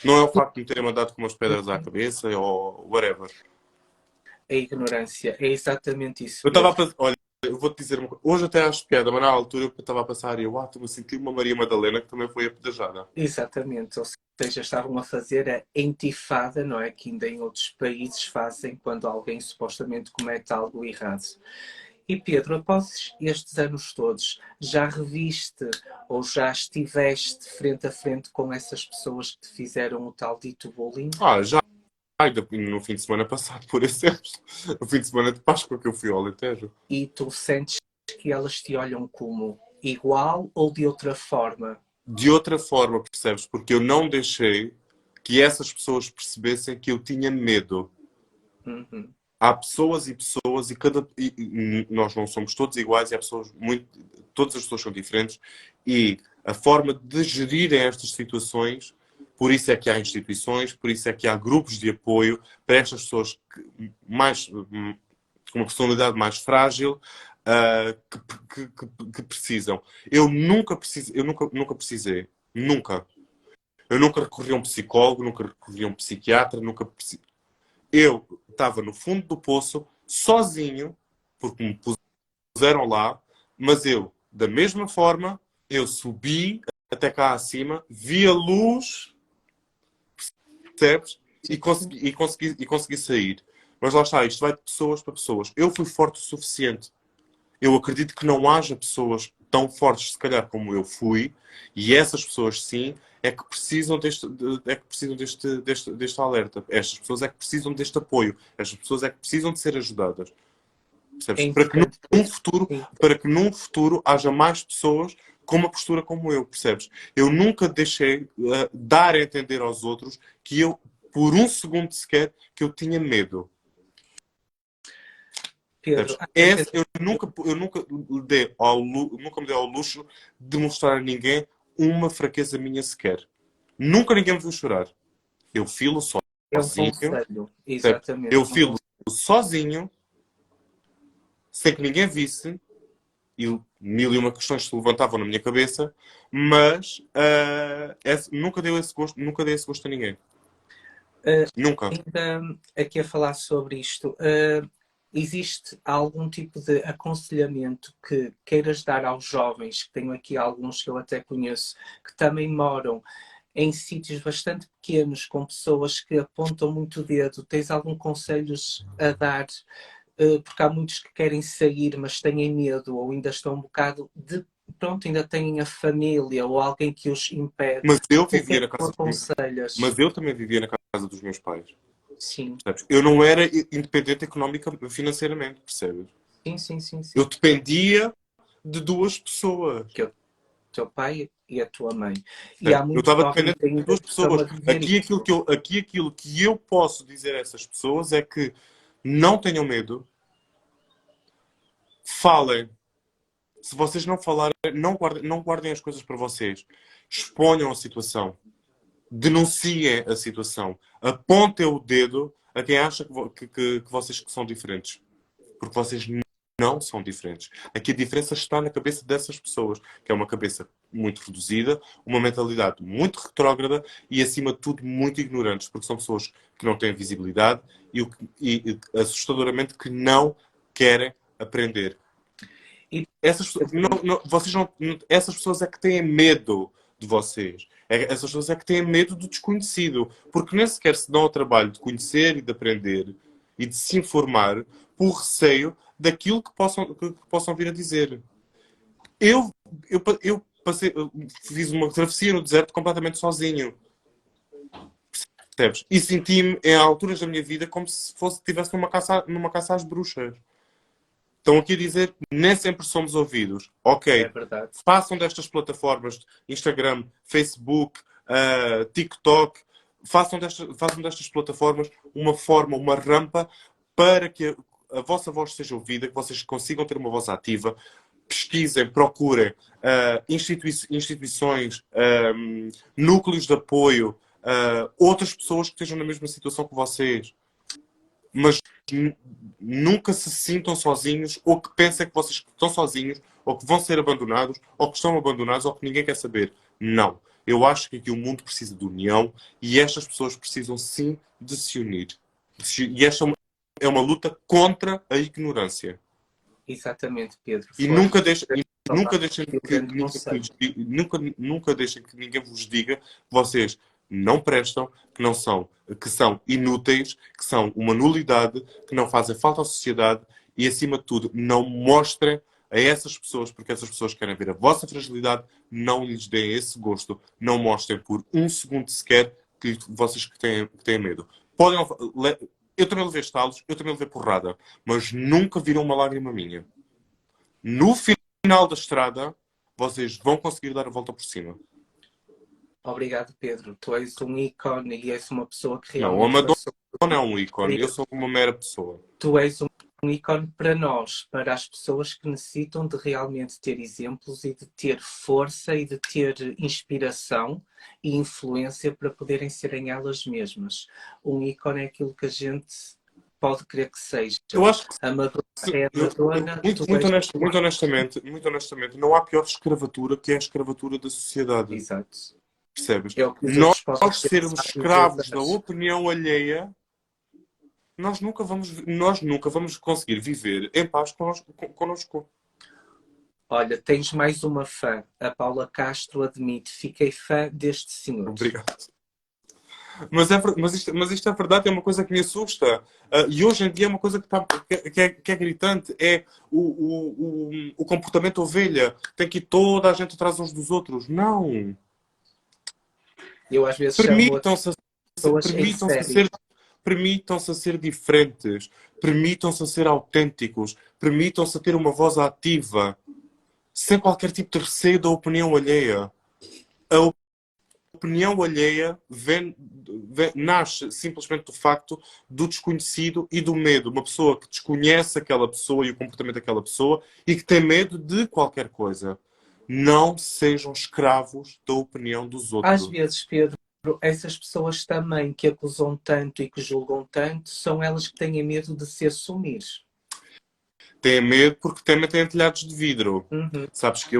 [SPEAKER 2] Não é o facto de me terem mandado com umas pedras à cabeça ou whatever.
[SPEAKER 1] A ignorância. É exatamente isso,
[SPEAKER 2] Eu estava a
[SPEAKER 1] Pedro.
[SPEAKER 2] pensar, olha, eu vou-te dizer uma coisa. Hoje até acho piada, mas na altura eu estava a pensar e eu, estou-me a sentir uma Maria Madalena que também foi apedrejada.
[SPEAKER 1] Exatamente. Ou seja, estavam a fazer a intifada, não é? Que ainda em outros países fazem quando alguém supostamente comete algo errado. E Pedro, após estes anos todos, já reviste ou já estiveste frente a frente com essas pessoas que te fizeram o tal dito bullying?
[SPEAKER 2] Já. No fim de semana passado, por exemplo. No fim de semana de Páscoa que eu fui ao Alentejo.
[SPEAKER 1] E tu sentes que elas te olham como igual ou de outra forma?
[SPEAKER 2] De outra forma, percebes? Porque eu não deixei que essas pessoas percebessem que eu tinha medo.
[SPEAKER 1] Uhum.
[SPEAKER 2] Há pessoas e pessoas e nós não somos todos iguais e há pessoas muito, todas as pessoas são diferentes e a forma de gerirem estas situações, por isso é que há instituições, por isso é que há grupos de apoio para estas pessoas mais com uma personalidade mais frágil, que precisam. Eu nunca precisei. Nunca. Eu nunca recorri a um psicólogo, nunca recorri a um psiquiatra, nunca precisei. Eu estava no fundo do poço, sozinho, porque me puseram lá, mas eu, da mesma forma, eu subi até cá acima, vi a luz, percebes? E consegui sair. Mas lá está, isto vai de pessoas para pessoas. Eu fui forte o suficiente. Eu acredito que não haja pessoas tão fortes, se calhar, como eu fui, e essas pessoas, sim, é que precisam deste alerta. Estas pessoas é que precisam deste apoio. Estas pessoas é que precisam de ser ajudadas.
[SPEAKER 1] É
[SPEAKER 2] Percebes?
[SPEAKER 1] importante, Pedro. Sim.
[SPEAKER 2] Para que num futuro haja mais pessoas com uma postura como eu, percebes? Eu nunca deixei dar a entender aos outros que eu, por um segundo sequer, que eu tinha medo.
[SPEAKER 1] Pedro,
[SPEAKER 2] Eu nunca me dei ao luxo de mostrar a ninguém uma fraqueza minha sequer. Nunca ninguém me viu chorar. Eu filo
[SPEAKER 1] é um
[SPEAKER 2] sozinho,
[SPEAKER 1] conselho.
[SPEAKER 2] percebe?
[SPEAKER 1] Exatamente.
[SPEAKER 2] Eu filo sozinho, sem que ninguém visse, e mil e uma questões se levantavam na minha cabeça, mas nunca dei esse gosto a ninguém. Nunca.
[SPEAKER 1] Ainda aqui a falar sobre isto, existe algum tipo de aconselhamento que queiras dar aos jovens, que tenho aqui alguns que eu até conheço, que também moram em sítios bastante pequenos, com pessoas que apontam muito o dedo? Tens algum conselho a dar? Porque há muitos que querem sair, mas têm medo, ou ainda estão um bocado de. Pronto, ainda têm a família ou alguém que os impede.
[SPEAKER 2] Mas eu
[SPEAKER 1] O que é
[SPEAKER 2] vivia
[SPEAKER 1] que
[SPEAKER 2] na
[SPEAKER 1] tu
[SPEAKER 2] casa
[SPEAKER 1] aconselhas?
[SPEAKER 2] Mas eu também vivia na casa dos meus pais.
[SPEAKER 1] Sim,
[SPEAKER 2] Percebes? Eu não era independente económica, financeiramente, percebes?
[SPEAKER 1] sim, sim, sim,
[SPEAKER 2] Eu
[SPEAKER 1] sim.
[SPEAKER 2] dependia de duas pessoas.
[SPEAKER 1] Que é o teu pai e a tua mãe. E há
[SPEAKER 2] Percebes? Eu
[SPEAKER 1] muitos
[SPEAKER 2] estava
[SPEAKER 1] jovens
[SPEAKER 2] dependente de
[SPEAKER 1] ainda
[SPEAKER 2] duas
[SPEAKER 1] que estão
[SPEAKER 2] pessoas.
[SPEAKER 1] a viver isso.
[SPEAKER 2] Aqui aquilo que eu posso dizer a essas pessoas é que não tenham medo, falem. Se vocês não falarem, não guardem as coisas para vocês. Exponham a situação. Denunciem a situação. Apontem o dedo a quem acha que vocês que são diferentes. Porque vocês não são diferentes. Aqui a diferença está na cabeça dessas pessoas, que é uma cabeça muito reduzida, uma mentalidade muito retrógrada e, acima de tudo, muito ignorantes, porque são pessoas que não têm visibilidade e assustadoramente que não querem aprender.
[SPEAKER 1] E
[SPEAKER 2] Essas pessoas é que têm medo de vocês. Essas pessoas é que têm medo do desconhecido. Porque nem sequer se dão ao trabalho de conhecer e de aprender e de se informar por receio daquilo que possam vir a dizer. Eu fiz uma travessia no deserto completamente sozinho. Percebes? E senti-me, em alturas da minha vida, como se estivesse numa caça às bruxas. Estão aqui a dizer que nem sempre somos ouvidos.
[SPEAKER 1] é
[SPEAKER 2] Ok,
[SPEAKER 1] verdade.
[SPEAKER 2] façam destas plataformas, Instagram, Facebook, TikTok, façam destas plataformas uma forma, uma rampa para que a vossa voz seja ouvida, que vocês consigam ter uma voz ativa. Pesquisem, procurem instituições, núcleos de apoio, outras pessoas que estejam na mesma situação que vocês. Mas nunca se sintam sozinhos, ou que pensem que vocês estão sozinhos, ou que vão ser abandonados, ou que estão abandonados, ou que ninguém quer saber. Não. Eu acho que aqui o mundo precisa de união e estas pessoas precisam sim de se unir. E esta é uma luta contra a ignorância.
[SPEAKER 1] Exatamente, Pedro.
[SPEAKER 2] E
[SPEAKER 1] Foi
[SPEAKER 2] nunca deixem
[SPEAKER 1] um
[SPEAKER 2] que,
[SPEAKER 1] grande conselho.
[SPEAKER 2] nunca deixem que ninguém vos diga que vocês não prestam, que são inúteis, que são uma nulidade, que não fazem falta à sociedade e, acima de tudo, não mostrem a essas pessoas, porque essas pessoas querem ver a vossa fragilidade, não lhes deem esse gosto, não mostrem por um segundo sequer que vocês que têm medo. Eu também levei estalos, eu também levei porrada, mas nunca viram uma lágrima minha. No final da estrada, vocês vão conseguir dar a volta por cima.
[SPEAKER 1] Obrigado, Pedro. Tu és um ícone e és uma pessoa que
[SPEAKER 2] Não, a
[SPEAKER 1] realmente passou.
[SPEAKER 2] Madonna é um ícone. Eu sou uma mera pessoa.
[SPEAKER 1] Tu és um ícone para nós, para as pessoas que necessitam de realmente ter exemplos e de ter força e de ter inspiração e influência para poderem serem elas mesmas. Um ícone é aquilo que a gente pode querer que seja.
[SPEAKER 2] Eu acho que
[SPEAKER 1] A Madonna é a Madonna,
[SPEAKER 2] muito honestamente, não há pior escravatura que é a escravatura da sociedade.
[SPEAKER 1] Exato.
[SPEAKER 2] Percebes?
[SPEAKER 1] É o que os
[SPEAKER 2] Nós
[SPEAKER 1] outros possam
[SPEAKER 2] sermos
[SPEAKER 1] pensar
[SPEAKER 2] escravos da
[SPEAKER 1] das outras.
[SPEAKER 2] opinião alheia, nós nunca vamos conseguir viver em paz connosco.
[SPEAKER 1] Olha, tens mais uma fã. A Paula Castro admite. Fiquei fã deste senhor.
[SPEAKER 2] Obrigado. Mas isto é verdade, é uma coisa que me assusta. E hoje em dia é uma coisa que é gritante. É o comportamento ovelha. Tem que ir toda a gente atrás uns dos outros. Não.
[SPEAKER 1] Eu às vezes chamo
[SPEAKER 2] Permitam-se
[SPEAKER 1] pessoas em
[SPEAKER 2] permitam-se a
[SPEAKER 1] série.
[SPEAKER 2] ser, permitam-se a ser diferentes. Permitam-se a ser autênticos. Permitam-se a ter uma voz ativa. Sem qualquer tipo de receio da opinião alheia. A opinião alheia nasce simplesmente do facto do desconhecido e do medo. Uma pessoa que desconhece aquela pessoa e o comportamento daquela pessoa e que tem medo de qualquer coisa. Não sejam escravos da opinião dos
[SPEAKER 1] Às
[SPEAKER 2] outros.
[SPEAKER 1] vezes, Pedro, essas pessoas também que acusam tanto e que julgam tanto, são elas que têm medo de se assumir.
[SPEAKER 2] Têm medo porque também têm telhados de vidro.
[SPEAKER 1] Uhum.
[SPEAKER 2] Sabes que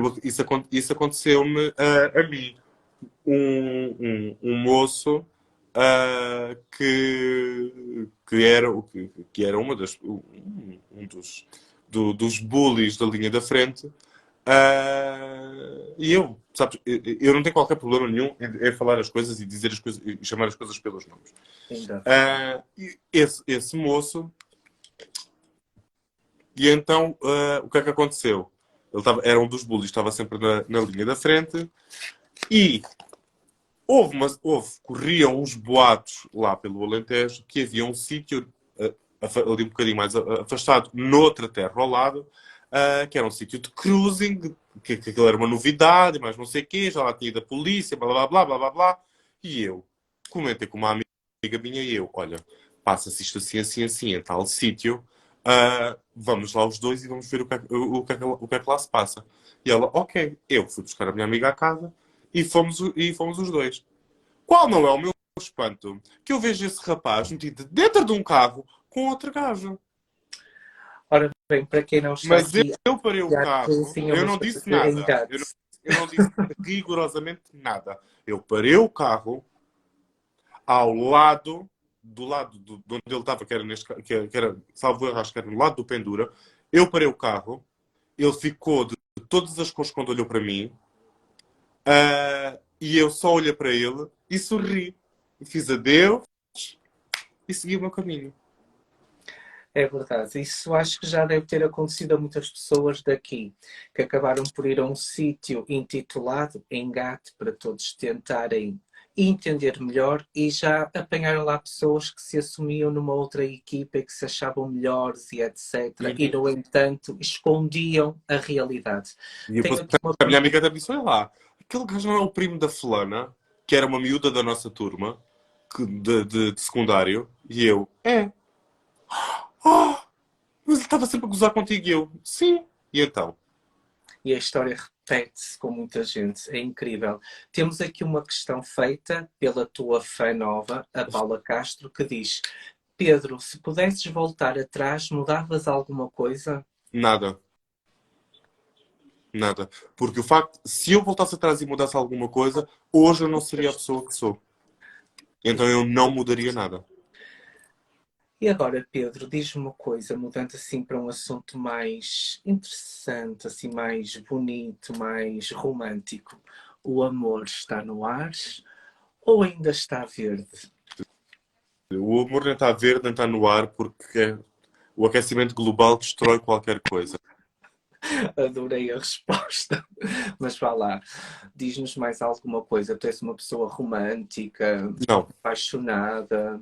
[SPEAKER 2] isso aconteceu-me a mim. Um moço que era dos bullies da linha da frente. E eu, sabes, eu não tenho qualquer problema nenhum em falar as coisas e dizer as coisas e chamar as coisas pelos nomes. E esse moço. E então, o que é que aconteceu? Era um dos bullies, estava sempre na linha da frente e corriam uns boatos lá pelo Alentejo que havia um sítio ali um bocadinho mais afastado, noutra terra ao lado, que era um sítio de cruising, que aquilo era uma novidade, mas não sei o quê, já lá tinha ido a polícia, blá blá blá blá blá blá. E eu comentei com uma amiga minha e eu, olha, passa-se isto assim, assim, assim, em tal sítio, vamos lá os dois e vamos ver o que é que lá se passa. E ela, ok, eu fui buscar a minha amiga à casa e fomos os dois. Qual não é o meu espanto? Que eu vejo esse rapaz metido dentro de um carro com outro gajo.
[SPEAKER 1] Ora bem, para quem não está
[SPEAKER 2] Mas
[SPEAKER 1] aqui,
[SPEAKER 2] eu parei o carro, eu não disse nada.
[SPEAKER 1] engate.
[SPEAKER 2] Eu não disse rigorosamente nada. Eu parei o carro ao lado de onde ele estava, que era, salvo erro, acho que era no lado do Pendura. Eu parei o carro, ele ficou de todas as cores quando olhou para mim, e eu só olhei para ele e sorri. Fiz adeus e segui o meu caminho.
[SPEAKER 1] É verdade. Isso acho que já deve ter acontecido a muitas pessoas daqui, que acabaram por ir a um sítio intitulado Engate para todos tentarem entender melhor e já apanharam lá pessoas que se assumiam numa outra equipa e que se achavam melhores e etc. E, no entanto, escondiam a realidade.
[SPEAKER 2] E depois a minha amiga até disse, olha lá, aquele gajo não é o primo da fulana, que era uma miúda da nossa turma, de secundário, e eu, mas ele estava sempre a gozar contigo, e eu, sim. E então?
[SPEAKER 1] E a história repete-se com muita gente, é incrível. Temos aqui uma questão feita pela tua fã nova, a Paula Castro, que diz: Pedro, se pudesses voltar atrás, mudavas alguma coisa?
[SPEAKER 2] Nada. Nada. Porque o facto, se eu voltasse atrás e mudasse alguma coisa, hoje eu não seria a pessoa que sou. Então eu não mudaria nada.
[SPEAKER 1] E agora, Pedro, diz-me uma coisa, mudando assim para um assunto mais interessante, assim mais bonito, mais romântico. O amor está no ar ou ainda está verde?
[SPEAKER 2] O amor nem está verde, nem está no ar, porque o aquecimento global destrói qualquer coisa.
[SPEAKER 1] Adorei a resposta. Mas vá lá, diz-nos mais alguma coisa. Tu és uma pessoa romântica,
[SPEAKER 2] Não.
[SPEAKER 1] apaixonada.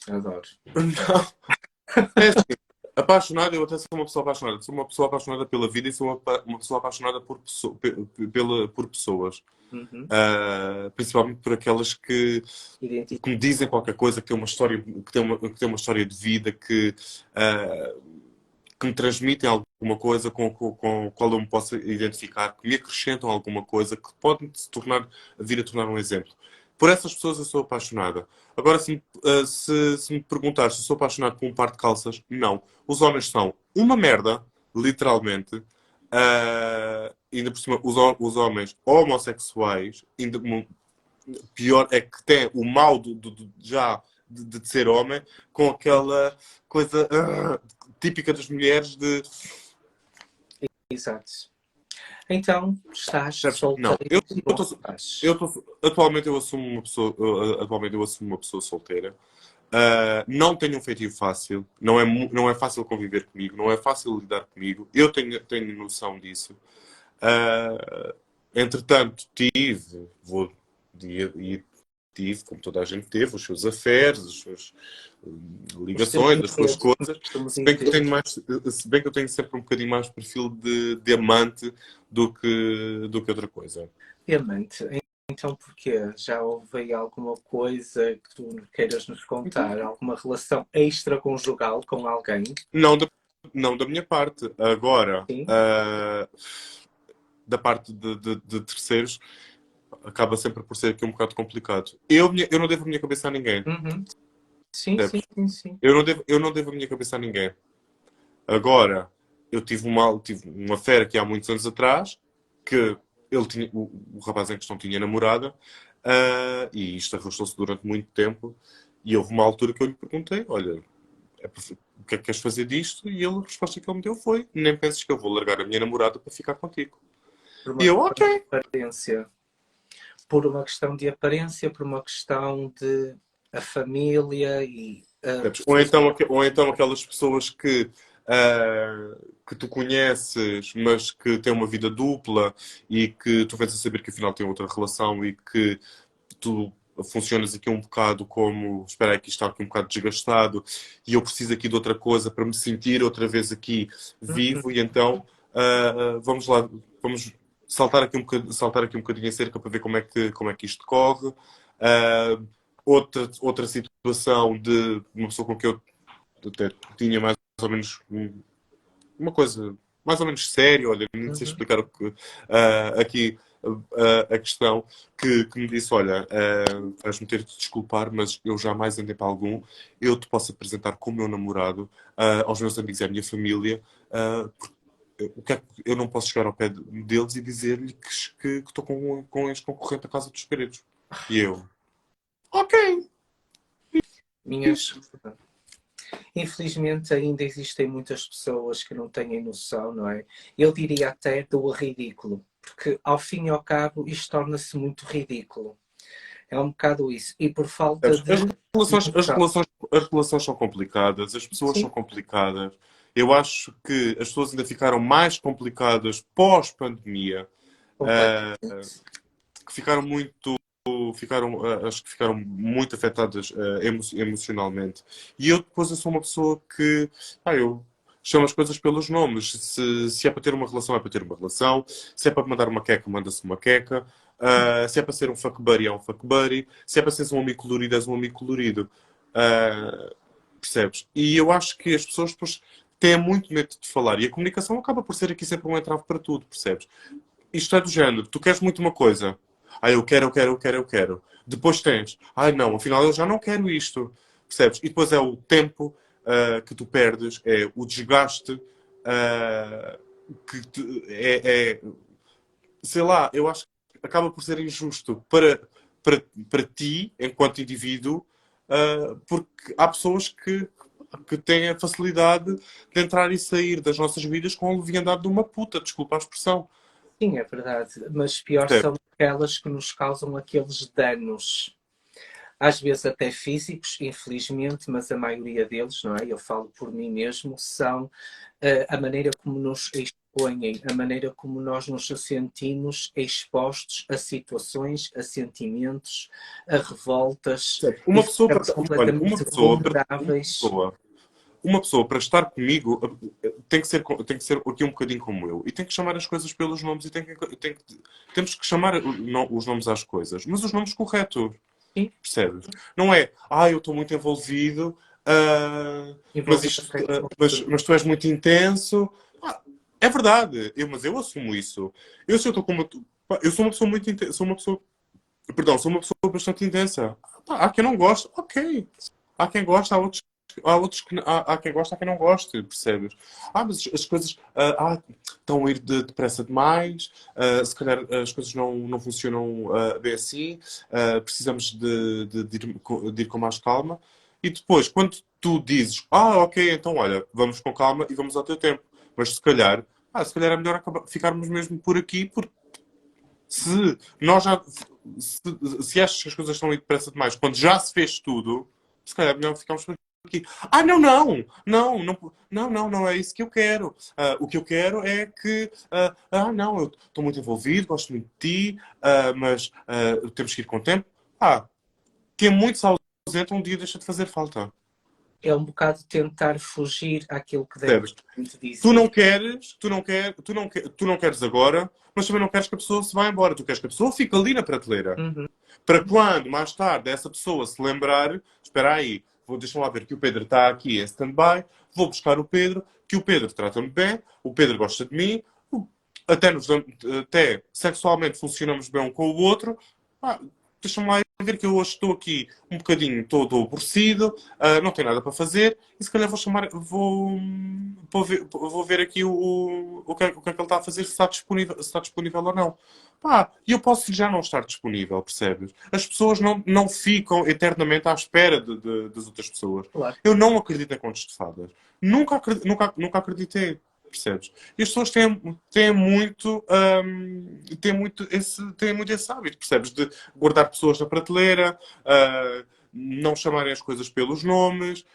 [SPEAKER 1] Adoro.
[SPEAKER 2] Não. É assim. Apaixonado, eu até sou uma pessoa apaixonada. Sou uma pessoa apaixonada pela vida e sou uma pessoa apaixonada por pessoas.
[SPEAKER 1] Uhum.
[SPEAKER 2] Principalmente por aquelas
[SPEAKER 1] Identidade.
[SPEAKER 2] que me dizem qualquer coisa, que tem uma história, que tem uma história de vida, que me transmitem alguma coisa com a qual eu me possa identificar, que me acrescentam alguma coisa, que pode vir a tornar um exemplo. Por essas pessoas eu sou apaixonada. Agora, se me perguntar se sou apaixonado por um par de calças, não. Os homens são uma merda, literalmente. Ainda por cima, os homens homossexuais, pior é que tem o mal de ser homem, com aquela coisa típica das mulheres de...
[SPEAKER 1] Exato. Então, estás
[SPEAKER 2] Percebes? Não,
[SPEAKER 1] solteiro e bom rapaz.
[SPEAKER 2] atualmente eu assumo uma pessoa solteira. Não tenho um feitio fácil, não é fácil conviver comigo, não é fácil lidar comigo. Eu tenho noção disso. Uh, Entretanto, e tive, como toda a gente teve, os seus affairs, as suas
[SPEAKER 1] Os teus
[SPEAKER 2] ligações, as suas
[SPEAKER 1] interesses,
[SPEAKER 2] coisas.
[SPEAKER 1] os
[SPEAKER 2] Se bem que eu tenho
[SPEAKER 1] interesses.
[SPEAKER 2] se bem que eu tenho sempre um bocadinho mais perfil de amante do que outra coisa.
[SPEAKER 1] Diamante. Então, porquê? Já houve aí alguma coisa que tu queiras nos contar? Alguma relação extraconjugal com alguém?
[SPEAKER 2] Não da, não da minha parte. Agora,
[SPEAKER 1] Sim.
[SPEAKER 2] da parte de terceiros, acaba sempre por ser aqui um bocado complicado. Eu não devo a minha cabeça a ninguém.
[SPEAKER 1] Uhum. Sim, sim,
[SPEAKER 2] Percebes?
[SPEAKER 1] sim, sim.
[SPEAKER 2] Eu não devo a minha cabeça a ninguém. Agora, eu tive uma fera aqui há muitos anos atrás, que o rapaz em questão tinha namorada, e isto arrastou-se durante muito tempo, e houve uma altura que eu lhe perguntei, olha, o que é que queres fazer disto? E ele, a resposta que ele me deu foi, nem penses que eu vou largar a minha namorada para ficar contigo.
[SPEAKER 1] Por
[SPEAKER 2] E
[SPEAKER 1] uma
[SPEAKER 2] eu,
[SPEAKER 1] questão de
[SPEAKER 2] ok.
[SPEAKER 1] aparência. Por uma questão de aparência, por uma questão de a família e a
[SPEAKER 2] Percebes? Ou
[SPEAKER 1] pessoa.
[SPEAKER 2] então, aquelas pessoas que tu conheces, mas que têm uma vida dupla e que tu vens a saber que afinal têm outra relação e que tu funcionas aqui um bocado como, espera aí, que está aqui um bocado desgastado e eu preciso aqui de outra coisa para me sentir outra vez aqui
[SPEAKER 1] Uhum.
[SPEAKER 2] vivo e então vamos lá, vamos saltar aqui um bocadinho a cerca para ver como é que isto corre. Ah, outra situação de uma pessoa com quem eu até tinha mais ou menos uma coisa mais ou menos séria, olha, nem sei
[SPEAKER 1] Uhum.
[SPEAKER 2] explicar aqui a questão, que me disse, olha, vais-me ter de desculpar, mas eu jamais em tempo algum eu te posso apresentar como meu namorado aos meus amigos e à minha família, porque o que é que eu não posso chegar ao pé deles e dizer-lhe que estou com este concorrente da Casa dos Segredos. E eu, ok,
[SPEAKER 1] Minhas.
[SPEAKER 2] fixe.
[SPEAKER 1] Infelizmente, ainda existem muitas pessoas que não têm noção, não é? Eu diria até do ridículo, porque ao fim e ao cabo isto torna-se muito ridículo. É um bocado isso. E por falta
[SPEAKER 2] Sabes,
[SPEAKER 1] de
[SPEAKER 2] As relações, as
[SPEAKER 1] noção.
[SPEAKER 2] relações, as relações são complicadas, as pessoas são
[SPEAKER 1] Sim,
[SPEAKER 2] complicadas. Eu acho que as pessoas ainda ficaram mais complicadas pós-pandemia,
[SPEAKER 1] completamente.
[SPEAKER 2] que acho que ficaram muito afetadas emocionalmente. E eu sou uma pessoa que, eu chamo as coisas pelos nomes. Se é para ter uma relação, é para ter uma relação. Se é para mandar uma queca, manda-se uma queca. Se é para ser um fuck buddy, é um fuck buddy. Se é para ser um amigo colorido, és um amigo colorido. Percebes? E eu acho que as pessoas depois têm muito medo de falar. E a comunicação acaba por ser aqui sempre um entrave para tudo, percebes? isto é do género. Tu queres muito uma coisa. Ah, eu quero, eu quero, eu quero, eu quero. Depois tens. Ai, não, afinal eu já não quero isto. Percebes? E depois é o tempo que tu perdes, é o desgaste é, sei lá, eu acho que acaba por ser injusto para ti, enquanto indivíduo, porque há pessoas que têm a facilidade de entrar e sair das nossas vidas com a leviandade de uma puta, desculpa a expressão.
[SPEAKER 1] Sim, é verdade. Mas pior
[SPEAKER 2] Percebe?
[SPEAKER 1] são aquelas que nos causam aqueles danos, às vezes até físicos, infelizmente, mas a maioria deles, não é? Eu falo por mim mesmo, são a maneira como nos expõem, a maneira como nós nos sentimos expostos a situações, a sentimentos, a revoltas
[SPEAKER 2] Percebe?
[SPEAKER 1] e
[SPEAKER 2] Uma pessoa para,
[SPEAKER 1] ficamos
[SPEAKER 2] olha,
[SPEAKER 1] completamente vulneráveis.
[SPEAKER 2] uma pessoa para estar comigo tem que ser aqui um bocadinho como eu. E tem que chamar as coisas pelos nomes e temos que chamar os nomes às coisas. Mas os nomes corretos.
[SPEAKER 1] Sim,
[SPEAKER 2] Percebes? Não é, eu estou muito envolvido, mas,
[SPEAKER 1] envolvido
[SPEAKER 2] isto,
[SPEAKER 1] até
[SPEAKER 2] mas tu és muito intenso. É verdade, mas eu assumo isso. Se eu estou com uma, pá, eu sou uma pessoa muito intensa, sou uma pessoa bastante intensa. Há quem não goste, ok. Há quem gosta, há outros que há quem gosta, há quem não goste, percebes? Mas as coisas estão a ir depressa demais, se calhar as coisas não funcionam bem assim, precisamos de ir com mais calma. E depois, quando tu dizes, ok, então olha, vamos com calma e vamos ao teu tempo. Mas se calhar é melhor ficarmos mesmo por aqui, porque se nós já. Se achas que as coisas estão a ir depressa demais, quando já se fez tudo, se calhar é melhor ficarmos por aqui. Não, não! Não, não, não, não, não é isso que eu quero. O que eu quero é que. Não, eu estou muito envolvido, gosto muito de ti, mas temos que ir com o tempo. Quem é muito se ausenta, um dia deixa de fazer falta.
[SPEAKER 1] é um bocado tentar fugir àquilo que deve
[SPEAKER 2] Percebes?
[SPEAKER 1] realmente
[SPEAKER 2] Tu
[SPEAKER 1] dizer.
[SPEAKER 2] não queres, tu não queres agora, mas também não queres que a pessoa se vá embora. Tu queres que a pessoa fique ali na prateleira.
[SPEAKER 1] Uhum.
[SPEAKER 2] Para quando, mais tarde, essa pessoa se lembrar, espera aí, deixa-me lá ver que o Pedro está aqui em stand-by, vou buscar o Pedro, que o Pedro trata-me bem, o Pedro gosta de mim, até sexualmente funcionamos bem um com o outro. Ah, Deixa-me lá ver que eu hoje estou aqui um bocadinho todo aborrecido, não tenho nada para fazer, e se calhar vou ver aqui o que é que ele está a fazer, se está disponível ou não. E eu posso já não estar disponível, percebes? As pessoas não ficam eternamente à espera das outras pessoas.
[SPEAKER 1] Claro.
[SPEAKER 2] Eu não acredito em contos de fadas. Nunca acreditei, percebes? E as pessoas têm muito esse hábito, percebes? De guardar pessoas na prateleira, não chamarem as coisas pelos nomes,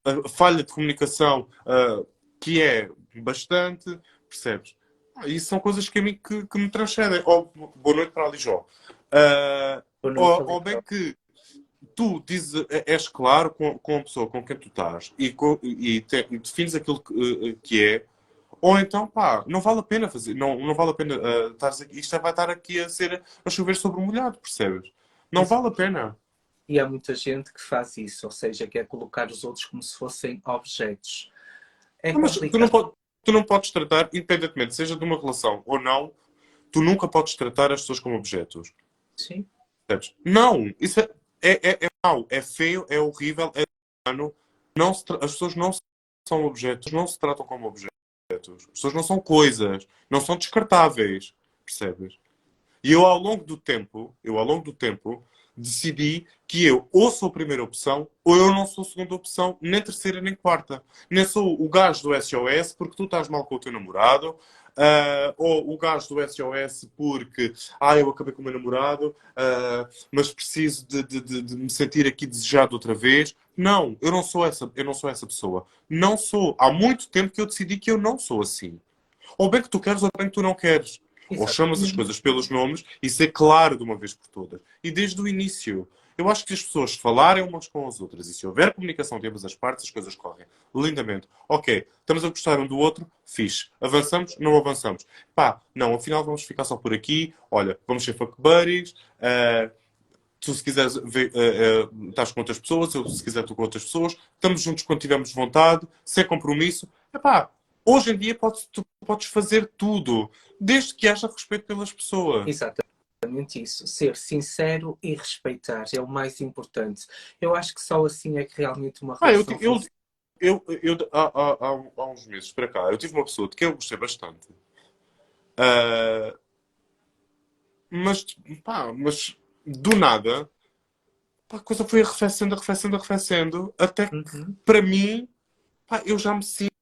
[SPEAKER 2] a falha de comunicação que é bastante, percebes? Isso são coisas que a mim que me transcendem. Boa noite para ali, João. Ah,
[SPEAKER 1] Boa noite,
[SPEAKER 2] ou bem
[SPEAKER 1] Alex.
[SPEAKER 2] que tu és claro com a pessoa com quem tu estás e defines aquilo que é, ou então, não vale a pena fazer, não vale a pena isto vai estar aqui a chover sobre o molhado, percebes? Não vale a pena.
[SPEAKER 1] E há muita gente que faz isso, ou seja, quer colocar os outros como se fossem objetos. É
[SPEAKER 2] Mas
[SPEAKER 1] complicado.
[SPEAKER 2] tu não podes tratar, independentemente, seja de uma relação ou não, tu nunca podes tratar as pessoas como objetos.
[SPEAKER 1] Sim,
[SPEAKER 2] Percebes? Não! Isso é mau, é feio, é horrível, é humano. As pessoas não são objetos, não se tratam como objetos. As pessoas não são coisas, não são descartáveis. Percebes? E eu ao longo do tempo, decidi que eu ou sou a primeira opção, ou eu não sou a segunda opção, nem terceira nem quarta. Nem sou o gajo do SOS porque tu estás mal com o teu namorado, ou o gajo do SOS porque eu acabei com o meu namorado, mas preciso de me sentir aqui desejado outra vez. Não, eu não sou essa pessoa. Não sou. Há muito tempo que eu decidi que eu não sou assim. Ou bem que tu queres, ou bem que tu não queres. Ou chamas as
[SPEAKER 1] exatamente.
[SPEAKER 2] coisas pelos nomes e ser claro de uma vez por todas. E desde o início. Eu acho que as pessoas falarem umas com as outras e se houver comunicação de ambas as partes, as coisas correm lindamente. Ok, estamos a gostar um do outro, fixe. Avançamos? Não avançamos. Não, afinal vamos ficar só por aqui. Olha, vamos ser fuck buddies. Tu, se quiseres, estás com outras pessoas, eu, se quiser, estou com outras pessoas. Estamos juntos quando tivermos vontade, sem compromisso. Epá, Hoje em dia tu podes fazer tudo, desde que haja respeito pelas pessoas.
[SPEAKER 1] Exatamente isso. Ser sincero e respeitar é o mais importante. Eu acho que só assim é que realmente uma
[SPEAKER 2] Ah,
[SPEAKER 1] relação funciona.
[SPEAKER 2] há uns meses para cá, eu tive uma pessoa de quem eu gostei bastante. Ah, mas, mas do nada, pá, a coisa foi arrefecendo, arrefecendo, arrefecendo, até que,
[SPEAKER 1] Uhum.
[SPEAKER 2] para mim, pá, eu já me sinto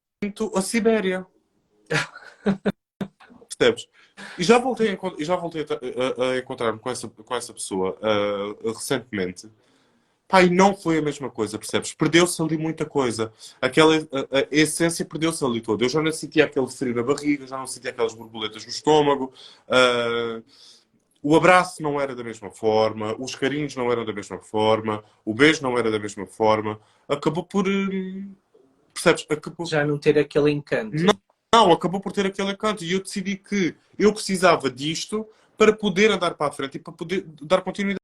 [SPEAKER 2] a Sibéria. Percebes? E já voltei a encontrar-me com essa pessoa recentemente. Pá, e não foi a mesma coisa, percebes? Perdeu-se ali muita coisa. A essência perdeu-se ali toda. Eu já não sentia aquele frio na barriga, já não sentia aquelas borboletas no estômago. ah, o abraço não era da mesma forma, os carinhos não eram da mesma forma, o beijo não era da mesma forma. Acabou por. Percebes?
[SPEAKER 1] Já não ter aquele
[SPEAKER 2] Não,
[SPEAKER 1] encanto.
[SPEAKER 2] não, acabou por ter aquele encanto. E eu decidi que eu precisava disto para poder andar para a frente e para poder dar continuidade.